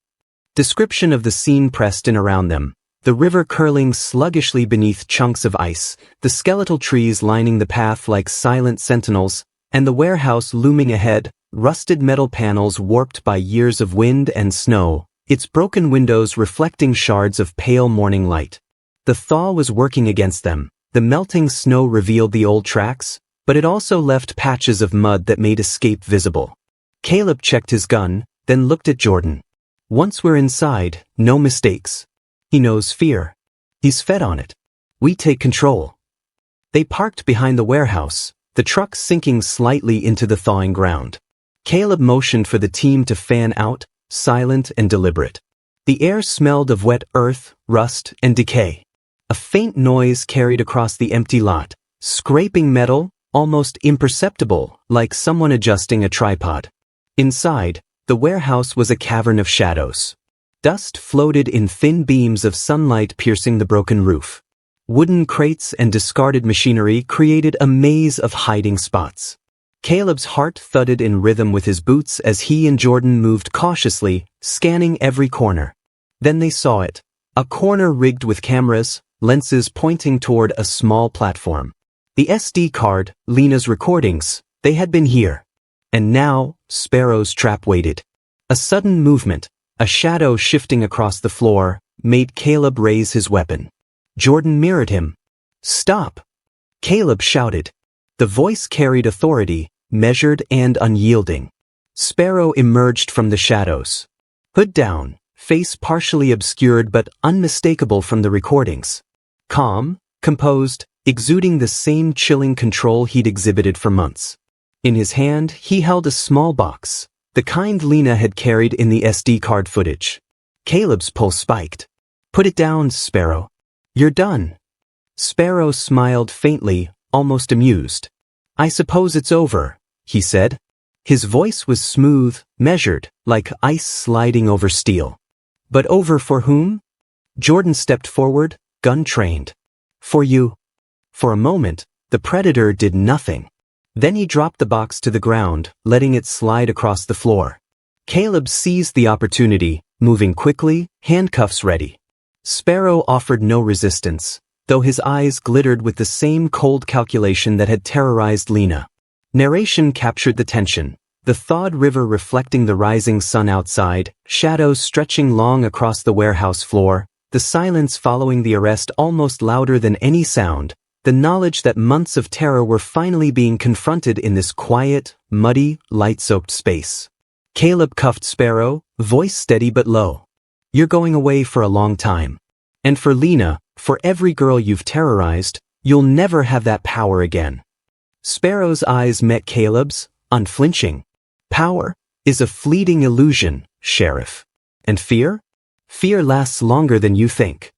Description of the scene pressed in around them. The river curling sluggishly beneath chunks of ice, the skeletal trees lining the path like silent sentinels, and the warehouse looming ahead, rusted metal panels warped by years of wind and snow, its broken windows reflecting shards of pale morning light. The thaw was working against them. The melting snow revealed the old tracks, but it also left patches of mud that made escape visible. Caleb checked his gun, then looked at Jordan. Once we're inside, no mistakes. He knows fear. He's fed on it. We take control. They parked behind the warehouse, the truck sinking slightly into the thawing ground. Caleb motioned for the team to fan out, silent and deliberate. The air smelled of wet earth, rust, and decay. A faint noise carried across the empty lot, scraping metal, almost imperceptible, like someone adjusting a tripod. Inside, the warehouse was a cavern of shadows. Dust floated in thin beams of sunlight piercing the broken roof. Wooden crates and discarded machinery created a maze of hiding spots. Caleb's heart thudded in rhythm with his boots as he and Jordan moved cautiously, scanning every corner. Then they saw it. A corner rigged with cameras, lenses pointing toward a small platform. The SD card, Lena's recordings, they had been here. And now, Sparrow's trap waited. A sudden movement, a shadow shifting across the floor, made Caleb raise his weapon. Jordan mirrored him. "Stop!" Caleb shouted. The voice carried authority, measured and unyielding. Sparrow emerged from the shadows. Hood down, face partially obscured but unmistakable from the recordings. Calm, composed, exuding the same chilling control he'd exhibited for months. In his hand, he held a small box, the kind Lena had carried in the SD card footage. Caleb's pulse spiked. "Put it down, Sparrow. You're done." Sparrow smiled faintly, almost amused. "I suppose it's over," he said. His voice was smooth, measured, like ice sliding over steel. "But over for whom?" Jordan stepped forward, gun trained. "For you." For a moment, the predator did nothing. Then he dropped the box to the ground, letting it slide across the floor. Caleb seized the opportunity, moving quickly, handcuffs ready. Sparrow offered no resistance, though his eyes glittered with the same cold calculation that had terrorized Lena. Narration captured the tension, the thawed river reflecting the rising sun outside, shadows stretching long across the warehouse floor, the silence following the arrest almost louder than any sound, the knowledge that months of terror were finally being confronted in this quiet, muddy, light-soaked space. Caleb cuffed Sparrow, voice steady but low. "You're going away for a long time. And for Lena, for every girl you've terrorized, you'll never have that power again." Sparrow's eyes met Caleb's, unflinching. "Power is a fleeting illusion, Sheriff. And fear? Fear lasts longer than you think."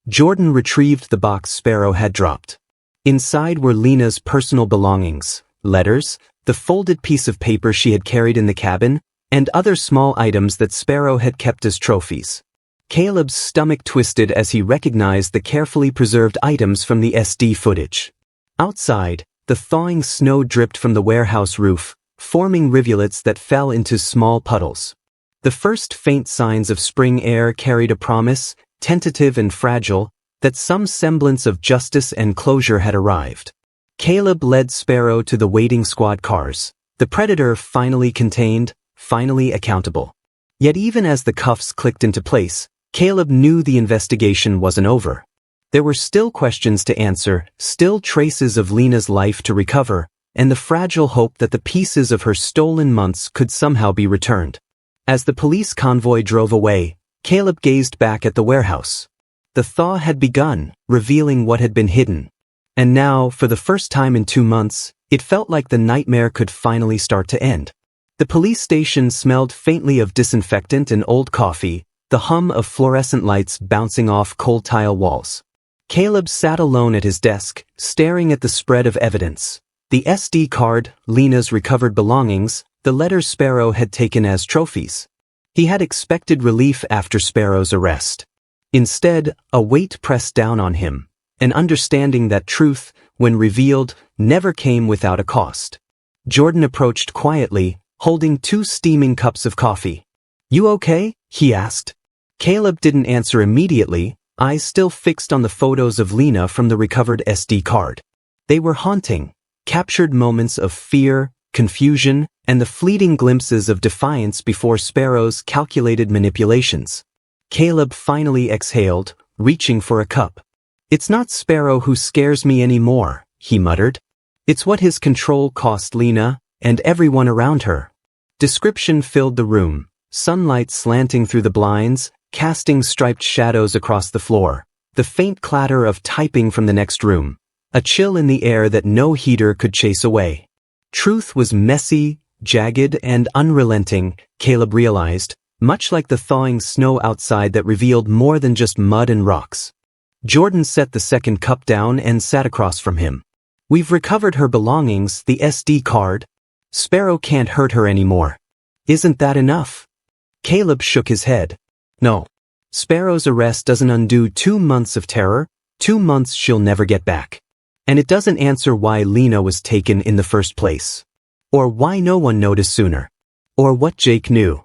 Jordan retrieved the box Sparrow had dropped. Inside were Lena's personal belongings, letters, the folded piece of paper she had carried in the cabin, and other small items that Sparrow had kept as trophies. Caleb's stomach twisted as he recognized the carefully preserved items from the SD footage. Outside, the thawing snow dripped from the warehouse roof, forming rivulets that fell into small puddles. The first faint signs of spring air carried a promise, tentative and fragile, that some semblance of justice and closure had arrived. Caleb led Sparrow to the waiting squad cars, the predator finally contained, finally accountable. Yet even as the cuffs clicked into place, Caleb knew the investigation wasn't over. There were still questions to answer, still traces of Lena's life to recover, and the fragile hope that the pieces of her stolen months could somehow be returned. As the police convoy drove away, Caleb gazed back at the warehouse. The thaw had begun, revealing what had been hidden. And now, for the first time in 2 months, it felt like the nightmare could finally start to end. The police station smelled faintly of disinfectant and old coffee, the hum of fluorescent lights bouncing off cold tile walls. Caleb sat alone at his desk, staring at the spread of evidence. The SD card, Lena's recovered belongings, the letters Sparrow had taken as trophies. He had expected relief after Sparrow's arrest. Instead, a weight pressed down on him, an understanding that truth, when revealed, never came without a cost. Jordan approached quietly, holding 2 steaming cups of coffee. "You okay?" he asked. Caleb didn't answer immediately, eyes still fixed on the photos of Lena from the recovered SD card. They were haunting, captured moments of fear, confusion, and the fleeting glimpses of defiance before Sparrow's calculated manipulations. Caleb finally exhaled, reaching for a cup. "It's not Sparrow who scares me anymore," he muttered. It's what his control cost Lena, and everyone around her. Discretion filled the room, sunlight slanting through the blinds, casting striped shadows across the floor, the faint clatter of typing from the next room, a chill in the air that no heater could chase away. Truth was messy, jagged, and unrelenting, Caleb realized, much like the thawing snow outside that revealed more than just mud and rocks. Jordan set the second cup down and sat across from him. We've recovered her belongings, the SD card. Sparrow can't hurt her anymore. Isn't that enough? Caleb shook his head. No. Sparrow's arrest doesn't undo 2 months of terror, 2 months she'll never get back. And it doesn't answer why Lena was taken in the first place. Or why no one noticed sooner. Or what Jake knew.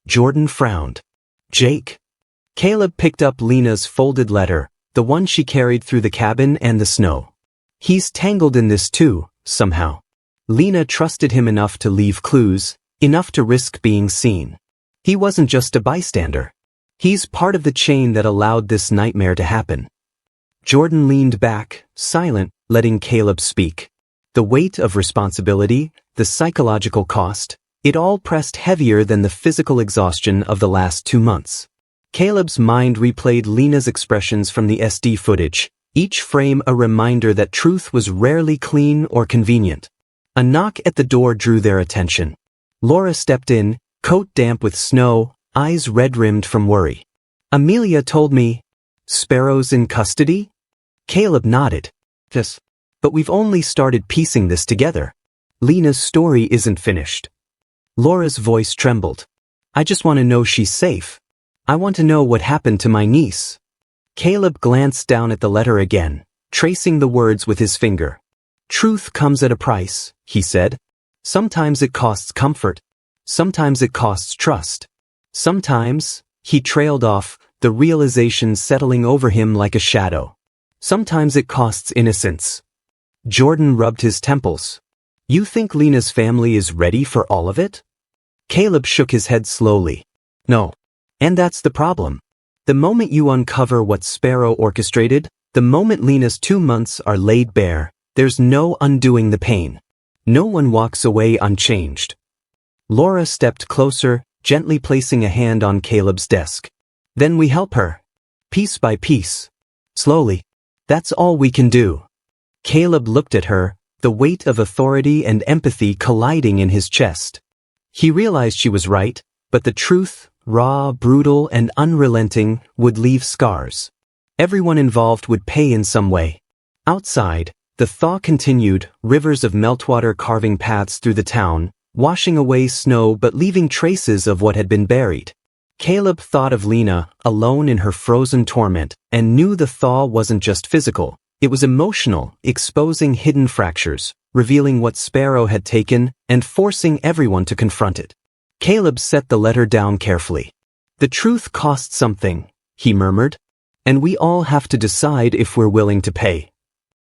Jordan frowned. Jake? Caleb picked up Lena's folded letter, the one she carried through the cabin and the snow. He's tangled in this too, somehow. Lena trusted him enough to leave clues, enough to risk being seen. He wasn't just a bystander. He's part of the chain that allowed this nightmare to happen. Jordan leaned back, silent, letting Caleb speak. The weight of responsibility, the psychological cost, it all pressed heavier than the physical exhaustion of the last 2 months. Caleb's mind replayed Lena's expressions from the SD footage, each frame a reminder that truth was rarely clean or convenient. A knock at the door drew their attention. Laura stepped in, coat damp with snow, eyes red-rimmed from worry. Amelia told me, Sparrow's in custody? Caleb nodded. Yes. But we've only started piecing this together. Lena's story isn't finished. Laura's voice trembled. I just want to know she's safe. I want to know what happened to my niece. Caleb glanced down at the letter again, tracing the words with his finger. Truth comes at a price, he said. Sometimes it costs comfort. Sometimes it costs trust. Sometimes, he trailed off, the realization settling over him like a shadow. Sometimes it costs innocence. Jordan rubbed his temples. You think Lena's family is ready for all of it? Caleb shook his head slowly. No. And that's the problem. The moment you uncover what Sparrow orchestrated, the moment Lena's 2 months are laid bare, there's no undoing the pain. No one walks away unchanged. Laura stepped closer, gently placing a hand on Caleb's desk. Then we help her. Piece by piece. Slowly. That's all we can do. Caleb looked at her, the weight of authority and empathy colliding in his chest. He realized she was right, but the truth, raw, brutal, and unrelenting, would leave scars. Everyone involved would pay in some way. Outside, the thaw continued, rivers of meltwater carving paths through the town, washing away snow but leaving traces of what had been buried. Caleb thought of Lena, alone in her frozen torment, and knew the thaw wasn't just physical. It was emotional, exposing hidden fractures, revealing what Sparrow had taken, and forcing everyone to confront it. Caleb set the letter down carefully. The truth costs something, he murmured, and we all have to decide if we're willing to pay.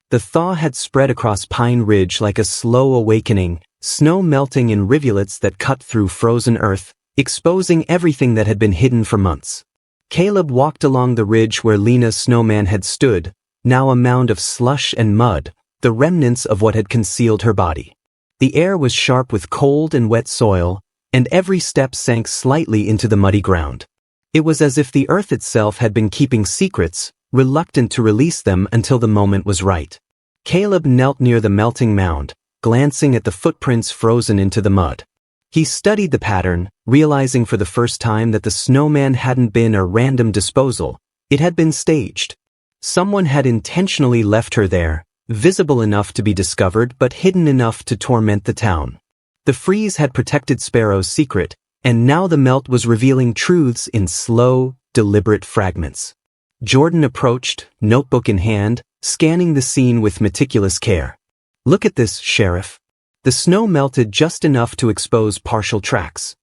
The thaw had spread across Pine Ridge like a slow awakening, snow melting in rivulets that cut through frozen earth, exposing everything that had been hidden for months. Caleb walked along the ridge where Lena's snowman had stood, now a mound of slush and mud, the remnants of what had concealed her body. The air was sharp with cold and wet soil, and every step sank slightly into the muddy ground. It was as if the earth itself had been keeping secrets, reluctant to release them until the moment was right. Caleb knelt near the melting mound, glancing at the footprints frozen into the mud. He studied the pattern, realizing for the first time that the snowman hadn't been a random disposal, it had been staged. Someone had intentionally left her there, visible enough to be discovered but hidden enough to torment the town. The freeze had protected Sparrow's secret, and now the melt was revealing truths in slow, deliberate fragments. Jordan approached, notebook in hand, scanning the scene with meticulous care. Look at this, Sheriff. The snow melted just enough to expose partial tracks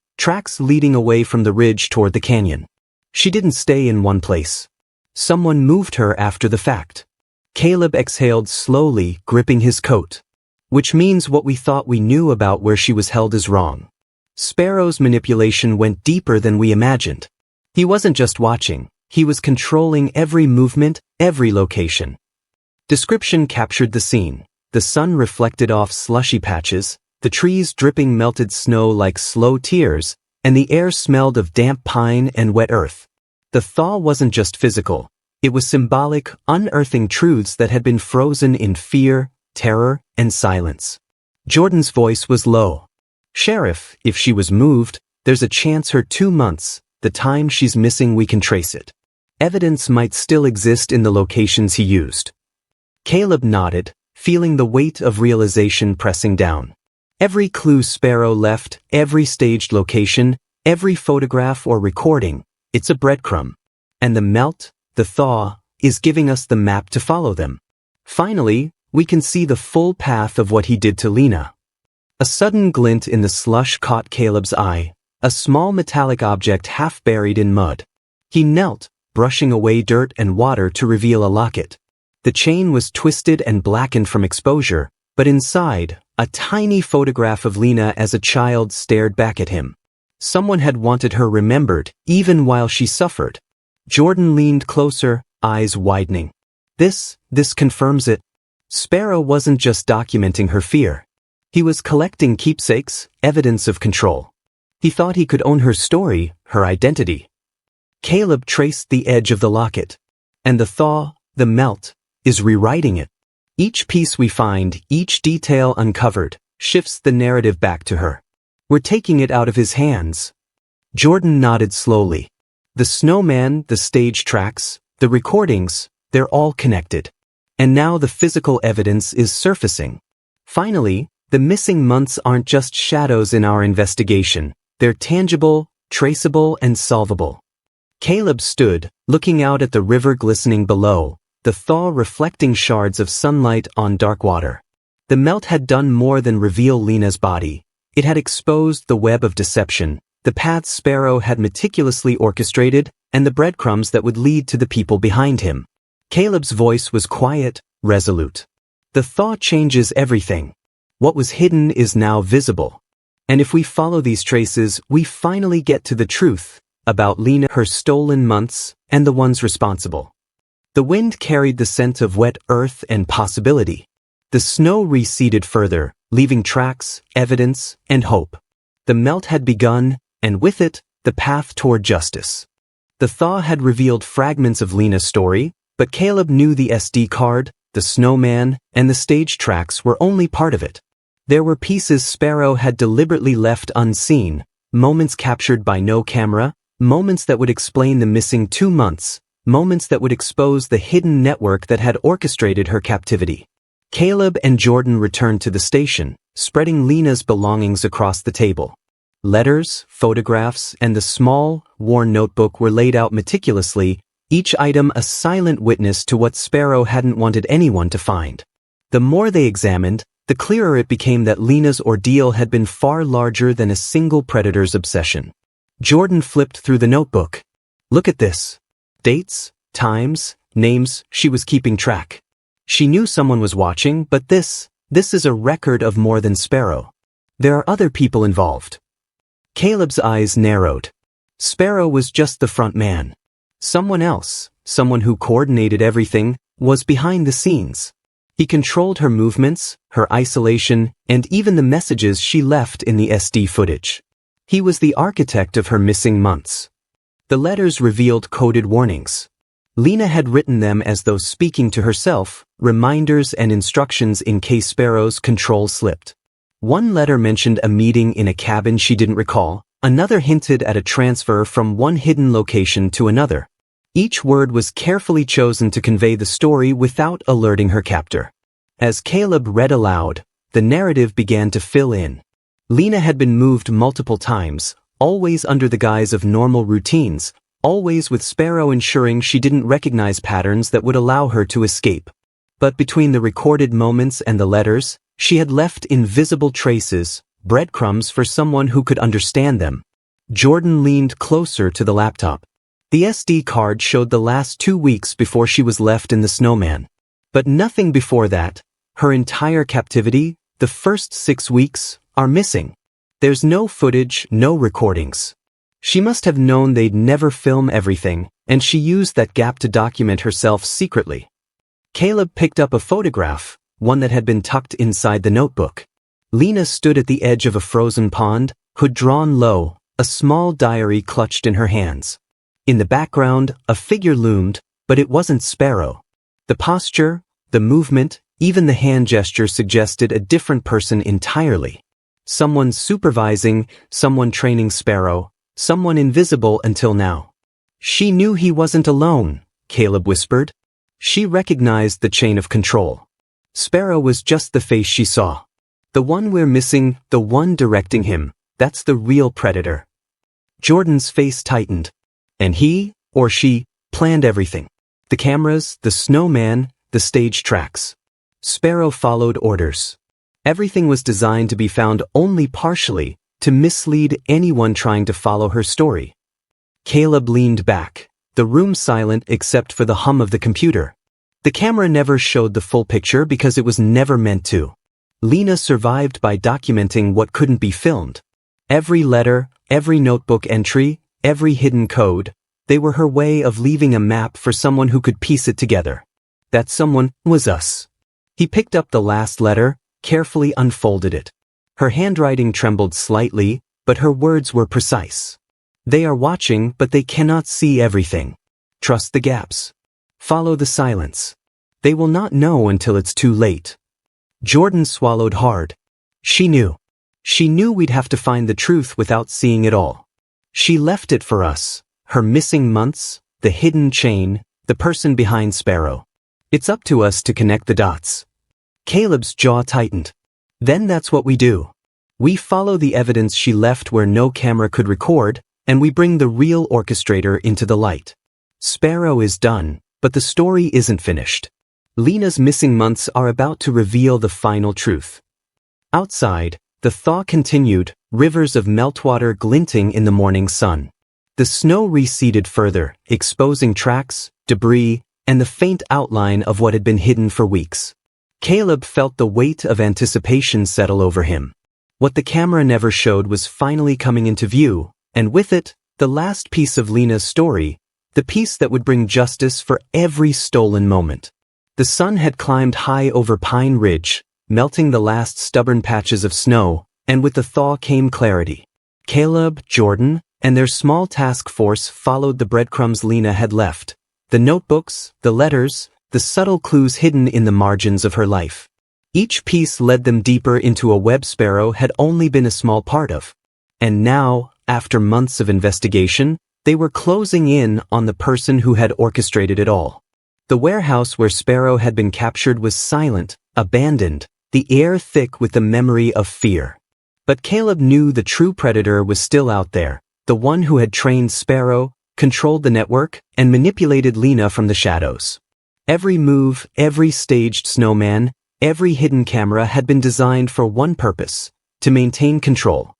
leading away from the ridge toward the canyon. She didn't stay in one place. Someone moved her after the fact. Caleb exhaled slowly, gripping his coat. Which means what we thought we knew about where she was held is wrong. Sparrow's manipulation went deeper than we imagined. He wasn't just watching, he was controlling every movement, every location. Description captured the scene. the sun reflected off slushy patches, the trees dripping melted snow like slow tears, and the air smelled of damp pine and wet earth. The thaw wasn't just physical. It was symbolic, unearthing truths that had been frozen in fear, terror, and silence. Jordan's voice was low. "Sheriff, if she was moved, there's a chance her 2 months, the time she's missing, we can trace it. Evidence might still exist in the locations he used." Caleb nodded, feeling the weight of realization pressing down. Every clue Sparrow left, every staged location, every photograph or recording, it's a breadcrumb. And the melt, the thaw, is giving us the map to follow them. Finally, we can see the full path of what he did to Lena. A sudden glint in the slush caught Caleb's eye, a small metallic object half buried in mud. He knelt, brushing away dirt and water to reveal a locket. The chain was twisted and blackened from exposure, but inside, a tiny photograph of Lena as a child stared back at him. Someone had wanted her remembered, even while she suffered. Jordan leaned closer, eyes widening. This confirms it. Sparrow wasn't just documenting her fear. He was collecting keepsakes, evidence of control. He thought he could own her story, her identity. Caleb traced the edge of the locket. And the thaw, the melt, is rewriting it. Each piece we find, each detail uncovered, shifts the narrative back to her. We're taking it out of his hands. Jordan nodded slowly. The snowman, the stage tracks, the recordings, they're all connected. And now the physical evidence is surfacing. Finally, the missing months aren't just shadows in our investigation. They're tangible, traceable, and solvable. Caleb stood, looking out at the river glistening below, the thaw reflecting shards of sunlight on dark water. The melt had done more than reveal Lena's body. It had exposed the web of deception, the paths Sparrow had meticulously orchestrated, and the breadcrumbs that would lead to the people behind him. Caleb's voice was quiet, resolute. The thaw changes everything. What was hidden is now visible. And if we follow these traces, we finally get to the truth about Lena, her stolen months, and the ones responsible. The wind carried the scent of wet earth and possibility. The snow receded further, leaving tracks, evidence, and hope. The melt had begun, and with it, the path toward justice. The thaw had revealed fragments of Lena's story, but Caleb knew the SD card, the snowman, and the stage tracks were only part of it. There were pieces Sparrow had deliberately left unseen, moments captured by no camera, moments that would explain the missing 2 months, moments that would expose the hidden network that had orchestrated her captivity. Caleb and Jordan returned to the station, spreading Lena's belongings across the table. Letters, photographs, and the small, worn notebook were laid out meticulously, each item a silent witness to what Sparrow hadn't wanted anyone to find. The more they examined, the clearer it became that Lena's ordeal had been far larger than a single predator's obsession. Jordan flipped through the notebook. "Look at this. Dates, times, names, she was keeping track. She knew someone was watching, but this is a record of more than Sparrow. There are other people involved." Caleb's eyes narrowed. Sparrow was just the front man. Someone else, someone who coordinated everything, was behind the scenes. He controlled her movements, her isolation, and even the messages she left in the SD footage. He was the architect of her missing months. The letters revealed coded warnings. Lena had written them as though speaking to herself, reminders and instructions in case Sparrow's control slipped. One letter mentioned a meeting in a cabin she didn't recall, another hinted at a transfer from one hidden location to another. Each word was carefully chosen to convey the story without alerting her captor. As Caleb read aloud, the narrative began to fill in. Lena had been moved multiple times, always under the guise of normal routines, always with Sparrow ensuring she didn't recognize patterns that would allow her to escape. But between the recorded moments and the letters, she had left invisible traces, breadcrumbs for someone who could understand them. Jordan leaned closer to the laptop. The SD card showed the last 2 weeks before she was left in the Snowman. But nothing before that. Her entire captivity, the first 6 weeks, are missing. There's no footage, no recordings. She must have known they'd never film everything, and she used that gap to document herself secretly. Caleb picked up a photograph, one that had been tucked inside the notebook. Lena stood at the edge of a frozen pond, hood drawn low, a small diary clutched in her hands. In the background, a figure loomed, but it wasn't Sparrow. The posture, the movement, even the hand gesture suggested a different person entirely. Someone supervising, someone training Sparrow, someone invisible until now. She knew he wasn't alone, Caleb whispered. She recognized the chain of control. Sparrow was just the face she saw. The one we're missing, the one directing him, that's the real predator. Jordan's face tightened. And he, or she, planned everything. The cameras, the snowman, the stage tracks. Sparrow followed orders. Everything was designed to be found only partially, to mislead anyone trying to follow her story. Caleb leaned back, the room silent except for the hum of the computer. The camera never showed the full picture because it was never meant to. Lena survived by documenting what couldn't be filmed. Every letter, every notebook entry, every hidden code, they were her way of leaving a map for someone who could piece it together. That someone was us. He picked up the last letter, carefully unfolded it. Her handwriting trembled slightly, but her words were precise. They are watching, but they cannot see everything. Trust the gaps. Follow the silence. They will not know until it's too late. Jordan swallowed hard. She knew. She knew we'd have to find the truth without seeing it all. She left it for us, her missing months, the hidden chain, the person behind Sparrow. It's up to us to connect the dots. Caleb's jaw tightened. Then that's what we do. We follow the evidence she left where no camera could record, and we bring the real orchestrator into the light. Sparrow is done, but the story isn't finished. Lena's missing months are about to reveal the final truth. Outside, the thaw continued, rivers of meltwater glinting in the morning sun. The snow receded further, exposing tracks, debris, and the faint outline of what had been hidden for weeks. Caleb felt the weight of anticipation settle over him. What the camera never showed was finally coming into view, and with it, the last piece of Lena's story, the piece that would bring justice for every stolen moment. The sun had climbed high over Pine Ridge, melting the last stubborn patches of snow, and with the thaw came clarity. Caleb, Jordan, and their small task force followed the breadcrumbs Lena had left. The notebooks, the letters, the subtle clues hidden in the margins of her life. Each piece led them deeper into a web Sparrow had only been a small part of. And now, after months of investigation, they were closing in on the person who had orchestrated it all. The warehouse where Sparrow had been captured was silent, abandoned, the air thick with the memory of fear. But Caleb knew the true predator was still out there, the one who had trained Sparrow, controlled the network, and manipulated Lena from the shadows. Every move, every staged snowman, every hidden camera had been designed for one purpose, to maintain control.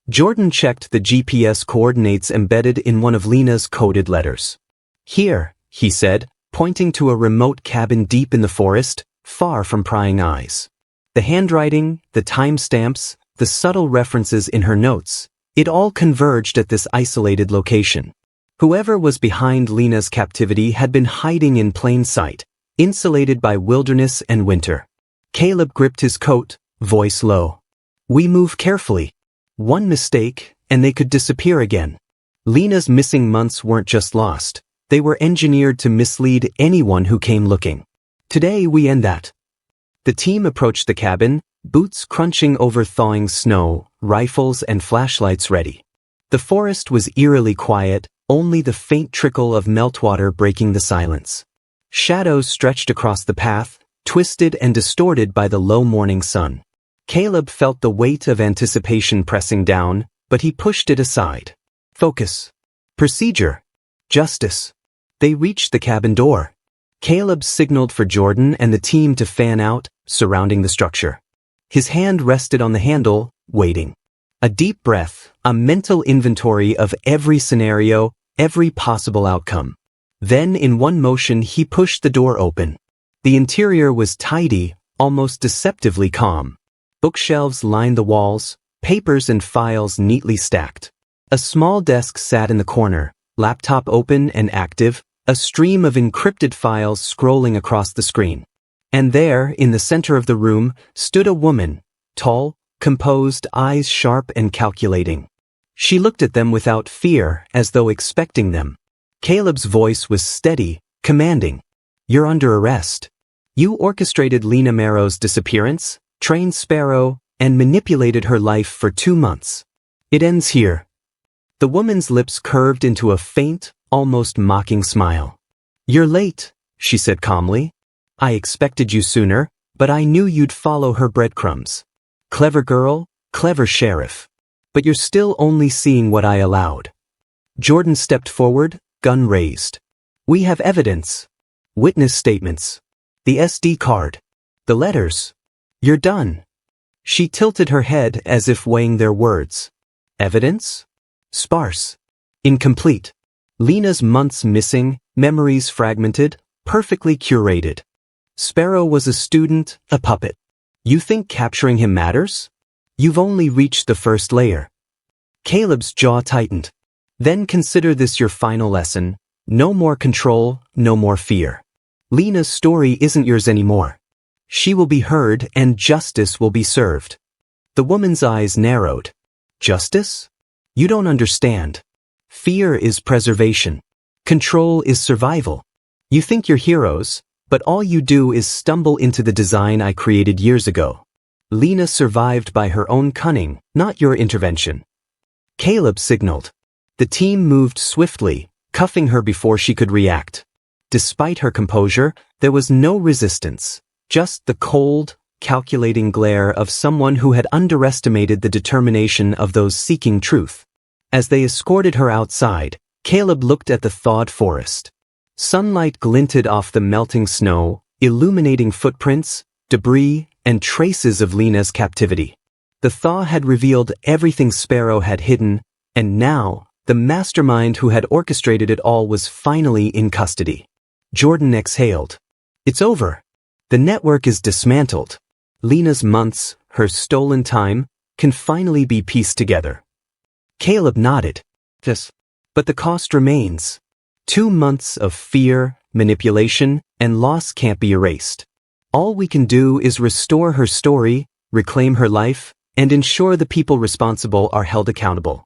Jordan checked the GPS coordinates embedded in one of Lena's coded letters. Here, he said, pointing to a remote cabin deep in the forest, far from prying eyes. The handwriting, the timestamps, the subtle references in her notes, it all converged at this isolated location. Whoever was behind Lena's captivity had been hiding in plain sight, insulated by wilderness and winter. Caleb gripped his coat, voice low. We move carefully. One mistake, and they could disappear again. Lena's missing months weren't just lost. They were engineered to mislead anyone who came looking. Today we end that. The team approached the cabin, boots crunching over thawing snow, rifles and flashlights ready. The forest was eerily quiet, only the faint trickle of meltwater breaking the silence. Shadows stretched across the path, twisted and distorted by the low morning sun. Caleb felt the weight of anticipation pressing down, but he pushed it aside. Focus. Procedure. Justice. They reached the cabin door. Caleb signaled for Jordan and the team to fan out, surrounding the structure. His hand rested on the handle, waiting. A deep breath, a mental inventory of every scenario, every possible outcome. Then in one motion he pushed the door open. The interior was tidy, almost deceptively calm. Bookshelves lined the walls, papers and files neatly stacked. A small desk sat in the corner, laptop open and active, a stream of encrypted files scrolling across the screen. And there, in the center of the room, stood a woman, tall, composed, eyes sharp and calculating. She looked at them without fear, as though expecting them. Caleb's voice was steady, commanding. "You're under arrest. You orchestrated Lena Marrow's disappearance, trained Sparrow, and manipulated her life for 2 months. It ends here." The woman's lips curved into a faint, almost mocking smile. "You're late," she said calmly. "I expected you sooner, but I knew you'd follow her breadcrumbs. Clever girl, clever sheriff. But you're still only seeing what I allowed." Jordan stepped forward, gun raised. "We have evidence. Witness statements. The SD card. The letters. You're done." She tilted her head as if weighing their words. Evidence? Sparse. Incomplete. Lena's months missing, memories fragmented, perfectly curated. Sparrow was a student, a puppet. You think capturing him matters? You've only reached the first layer. Caleb's jaw tightened. Then consider this your final lesson. No more control, no more fear. Lena's story isn't yours anymore. She will be heard and justice will be served. The woman's eyes narrowed. Justice? You don't understand. Fear is preservation. Control is survival. You think you're heroes, but all you do is stumble into the design I created years ago. Lena survived by her own cunning, not your intervention. Caleb signaled. The team moved swiftly, cuffing her before she could react. Despite her composure, there was no resistance, just the cold, calculating glare of someone who had underestimated the determination of those seeking truth. As they escorted her outside, Caleb looked at the thawed forest. Sunlight glinted off the melting snow, illuminating footprints, debris, and traces of Lena's captivity. The thaw had revealed everything Sparrow had hidden, and now, the mastermind who had orchestrated it all was finally in custody. Jordan exhaled. It's over. The network is dismantled. Lena's months, her stolen time, can finally be pieced together. Caleb nodded. Yes. But the cost remains. 2 months of fear, manipulation, and loss can't be erased. All we can do is restore her story, reclaim her life, and ensure the people responsible are held accountable.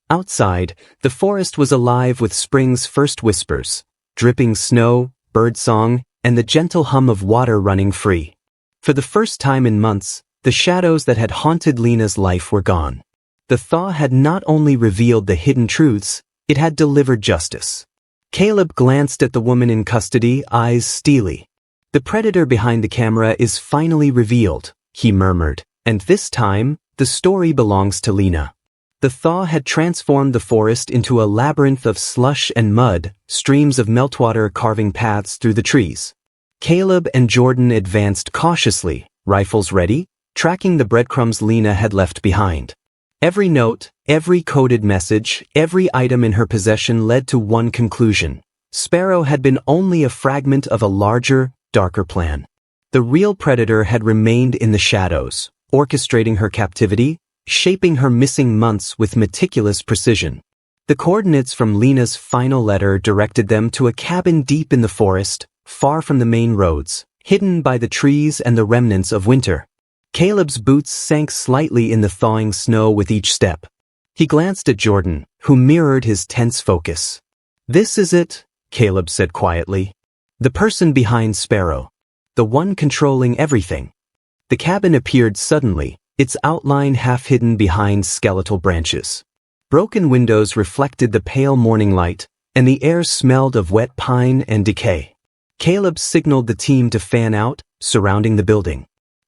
Outside, the forest was alive with spring's first whispers, dripping snow, birdsong, and the gentle hum of water running free. For the first time in months, the shadows that had haunted Lena's life were gone. The thaw had not only revealed the hidden truths, it had delivered justice. Caleb glanced at the woman in custody, eyes steely. The predator behind the camera is finally revealed, he murmured, and this time, the story belongs to Lena. The thaw had transformed the forest into a labyrinth of slush and mud, streams of meltwater carving paths through the trees. Caleb and Jordan advanced cautiously, rifles ready, tracking the breadcrumbs Lena had left behind. Every note, every coded message, every item in her possession led to one conclusion. Sparrow had been only a fragment of a larger, darker plan. The real predator had remained in the shadows, orchestrating her captivity, shaping her missing months with meticulous precision. The coordinates from Lena's final letter directed them to a cabin deep in the forest, far from the main roads, hidden by the trees and the remnants of winter. Caleb's boots sank slightly in the thawing snow with each step. He glanced at Jordan, who mirrored his tense focus. "This is it," Caleb said quietly. "The person behind Sparrow. The one controlling everything." The cabin appeared suddenly, its outline half hidden behind skeletal branches. Broken windows reflected the pale morning light, and the air smelled of wet pine and decay. Caleb signaled the team to fan out, surrounding the building.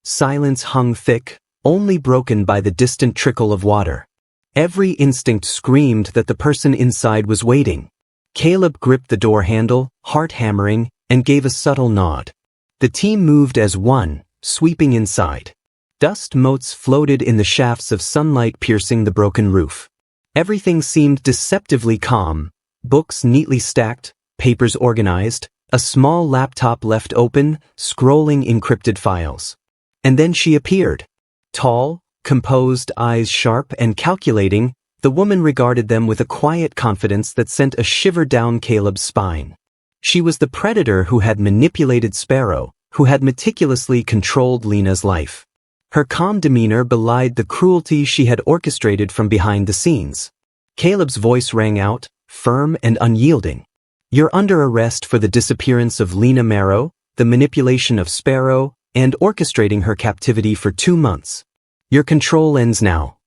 Silence hung thick, only broken by the distant trickle of water. Every instinct screamed that the person inside was waiting. Caleb gripped the door handle, heart hammering, and gave a subtle nod. The team moved as one, sweeping inside. Dust motes floated in the shafts of sunlight piercing the broken roof. Everything seemed deceptively calm. Books neatly stacked, papers organized, a small laptop left open, scrolling encrypted files. And then she appeared. Tall, composed, eyes sharp and calculating, the woman regarded them with a quiet confidence that sent a shiver down Caleb's spine. She was the predator who had manipulated Sparrow, who had meticulously controlled Lena's life. Her calm demeanor belied the cruelty she had orchestrated from behind the scenes. Caleb's voice rang out, firm and unyielding. "You're under arrest for the disappearance of Lena Marrow, the manipulation of Sparrow, and orchestrating her captivity for 2 months. Your control ends now."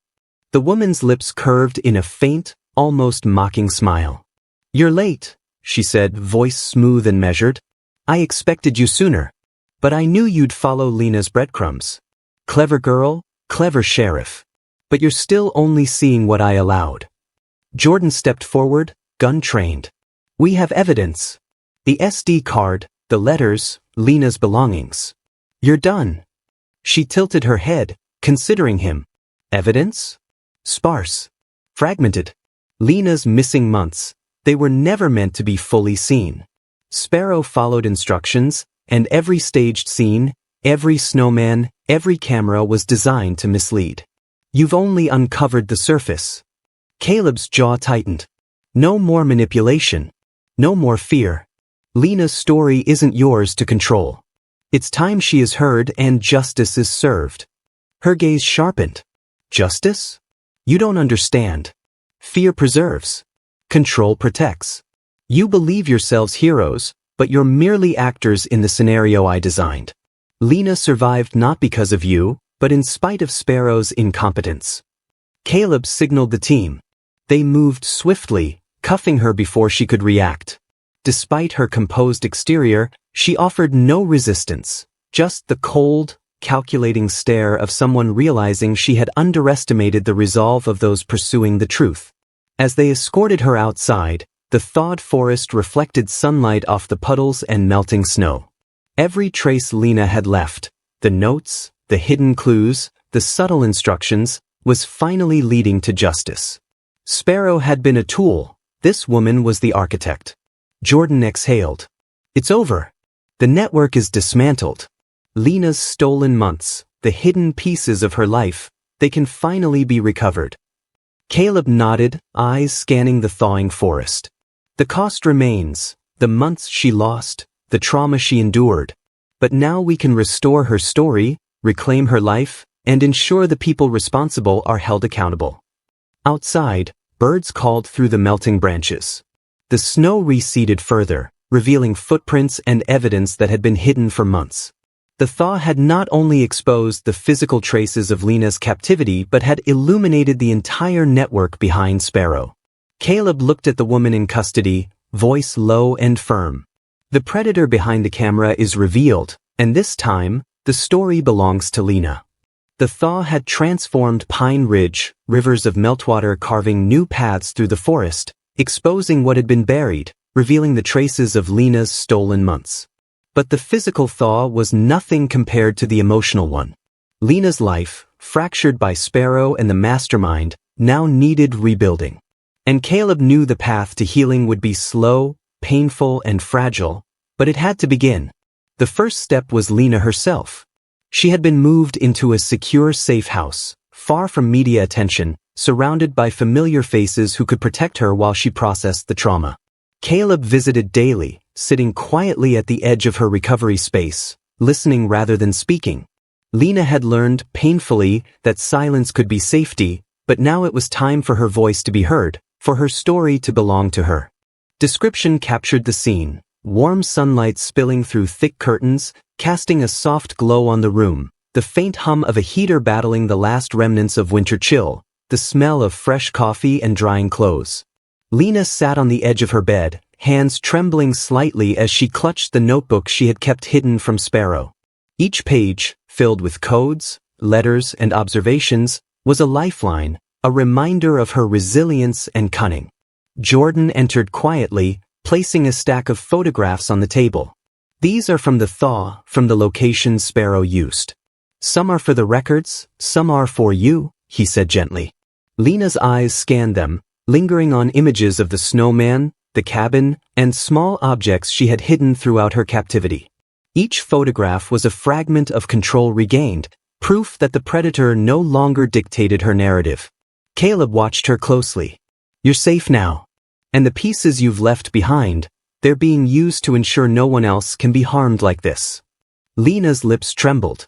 The woman's lips curved in a faint, almost mocking smile. "You're late," she said, voice smooth and measured. "I expected you sooner. But I knew you'd follow Lena's breadcrumbs. Clever girl, clever sheriff. But you're still only seeing what I allowed." Jordan stepped forward, gun trained. "We have evidence. The SD card, the letters, Lena's belongings. You're done." She tilted her head, considering him. Evidence? Sparse. Fragmented. Lena's missing months. They were never meant to be fully seen. Sparrow followed instructions, and every staged scene, every snowman, every camera was designed to mislead. You've only uncovered the surface. Caleb's jaw tightened. No more manipulation. No more fear. Lena's story isn't yours to control. It's time she is heard and justice is served. Her gaze sharpened. Justice? You don't understand. Fear preserves. Control protects. You believe yourselves heroes, but you're merely actors in the scenario I designed. Lena survived not because of you, but in spite of Sparrow's incompetence. Caleb signaled the team. They moved swiftly, cuffing her before she could react. Despite her composed exterior, she offered no resistance, just the cold, calculating stare of someone realizing she had underestimated the resolve of those pursuing the truth. As they escorted her outside, the thawed forest reflected sunlight off the puddles and melting snow. Every trace Lena had left, the notes, the hidden clues, the subtle instructions, was finally leading to justice. Sparrow had been a tool. This woman was the architect. Jordan exhaled. It's over. The network is dismantled. Lena's stolen months, the hidden pieces of her life, they can finally be recovered. Caleb nodded, eyes scanning the thawing forest. The cost remains, the months she lost, the trauma she endured. But now we can restore her story, reclaim her life, and ensure the people responsible are held accountable. Outside, birds called through the melting branches. The snow receded further, revealing footprints and evidence that had been hidden for months. The thaw had not only exposed the physical traces of Lena's captivity but had illuminated the entire network behind Sparrow. Caleb looked at the woman in custody, voice low and firm. The predator behind the camera is revealed, and this time, the story belongs to Lena. The thaw had transformed Pine Ridge, rivers of meltwater carving new paths through the forest, exposing what had been buried, revealing the traces of Lena's stolen months. But the physical thaw was nothing compared to the emotional one. Lena's life, fractured by Sparrow and the mastermind, now needed rebuilding. And Caleb knew the path to healing would be slow, painful, and fragile, but it had to begin. The first step was Lena herself. She had been moved into a secure, safe house, far from media attention, surrounded by familiar faces who could protect her while she processed the trauma. Caleb visited daily, sitting quietly at the edge of her recovery space, listening rather than speaking. Lena had learned, painfully, that silence could be safety, but now it was time for her voice to be heard, for her story to belong to her. Description captured the scene, warm sunlight spilling through thick curtains, casting a soft glow on the room, the faint hum of a heater battling the last remnants of winter chill, the smell of fresh coffee and drying clothes. Lena sat on the edge of her bed, hands trembling slightly as she clutched the notebook she had kept hidden from Sparrow. Each page, filled with codes, letters, and observations, was a lifeline, a reminder of her resilience and cunning. Jordan entered quietly, placing a stack of photographs on the table. These are from the thaw, from the locations Sparrow used. Some are for the records, some are for you, he said gently. Lena's eyes scanned them, lingering on images of the snowman, the cabin, and small objects she had hidden throughout her captivity. Each photograph was a fragment of control regained, proof that the predator no longer dictated her narrative. Caleb watched her closely. You're safe now. And the pieces you've left behind, they're being used to ensure no one else can be harmed like this. Lena's lips trembled.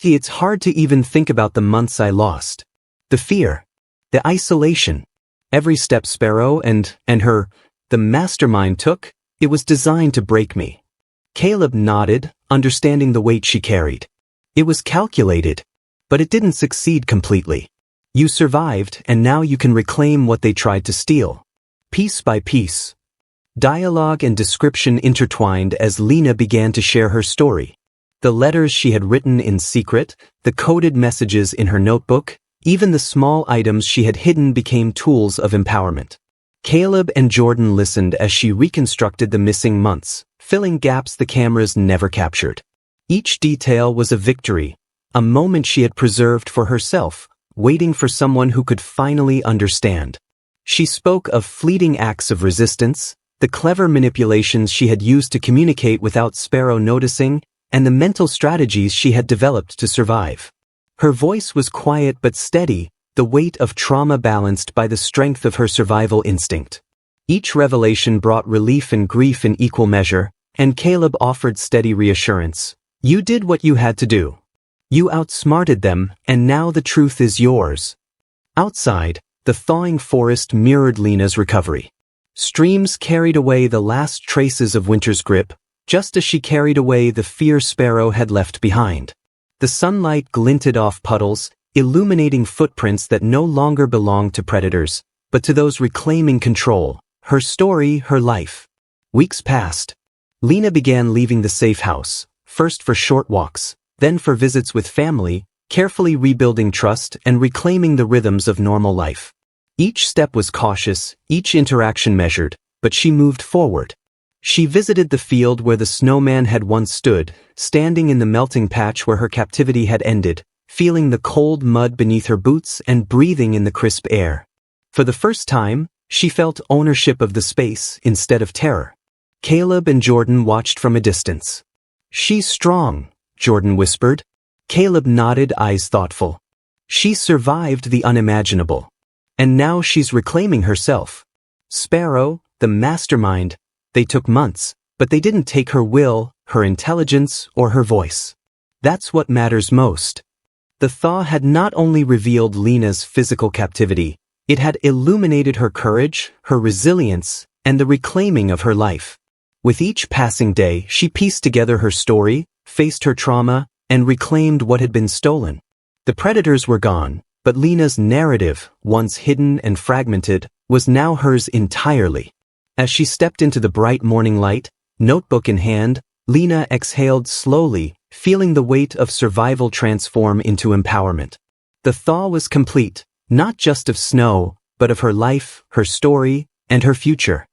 It's hard to even think about the months I lost. The fear. The isolation. Every step Sparrow and the mastermind took, it was designed to break me. Caleb nodded, understanding the weight she carried. It was calculated, but it didn't succeed completely. You survived, and now you can reclaim what they tried to steal. Piece by piece. Dialogue and description intertwined as Lena began to share her story. The letters she had written in secret, the coded messages in her notebook, even the small items she had hidden became tools of empowerment. Caleb and Jordan listened as she reconstructed the missing months, filling gaps the cameras never captured. Each detail was a victory, a moment she had preserved for herself, waiting for someone who could finally understand. She spoke of fleeting acts of resistance, the clever manipulations she had used to communicate without Sparrow noticing, and the mental strategies she had developed to survive. Her voice was quiet but steady, the weight of trauma balanced by the strength of her survival instinct. Each revelation brought relief and grief in equal measure, and Caleb offered steady reassurance. You did what you had to do. You outsmarted them, and now the truth is yours. Outside, the thawing forest mirrored Lena's recovery. Streams carried away the last traces of winter's grip, just as she carried away the fear Sparrow had left behind. The sunlight glinted off puddles, illuminating footprints that no longer belonged to predators, but to those reclaiming control. Her story, her life. Weeks passed. Lena began leaving the safe house, first for short walks, then for visits with family, carefully rebuilding trust and reclaiming the rhythms of normal life. Each step was cautious, each interaction measured, but she moved forward. She visited the field where the Snowman had once stood, standing in the melting patch where her captivity had ended, feeling the cold mud beneath her boots and breathing in the crisp air. For the first time, she felt ownership of the space instead of terror. Caleb and Jordan watched from a distance. She's strong, Jordan whispered. Caleb nodded, eyes thoughtful. She survived the unimaginable. And now she's reclaiming herself. Sparrow, the mastermind, they took months, but they didn't take her will, her intelligence, or her voice. That's what matters most. The thaw had not only revealed Lena's physical captivity, it had illuminated her courage, her resilience, and the reclaiming of her life. With each passing day, she pieced together her story, faced her trauma, and reclaimed what had been stolen. The predators were gone, but Lena's narrative, once hidden and fragmented, was now hers entirely. As she stepped into the bright morning light, notebook in hand, Lena exhaled slowly, feeling the weight of survival transform into empowerment. The thaw was complete, not just of snow, but of her life, her story, and her future.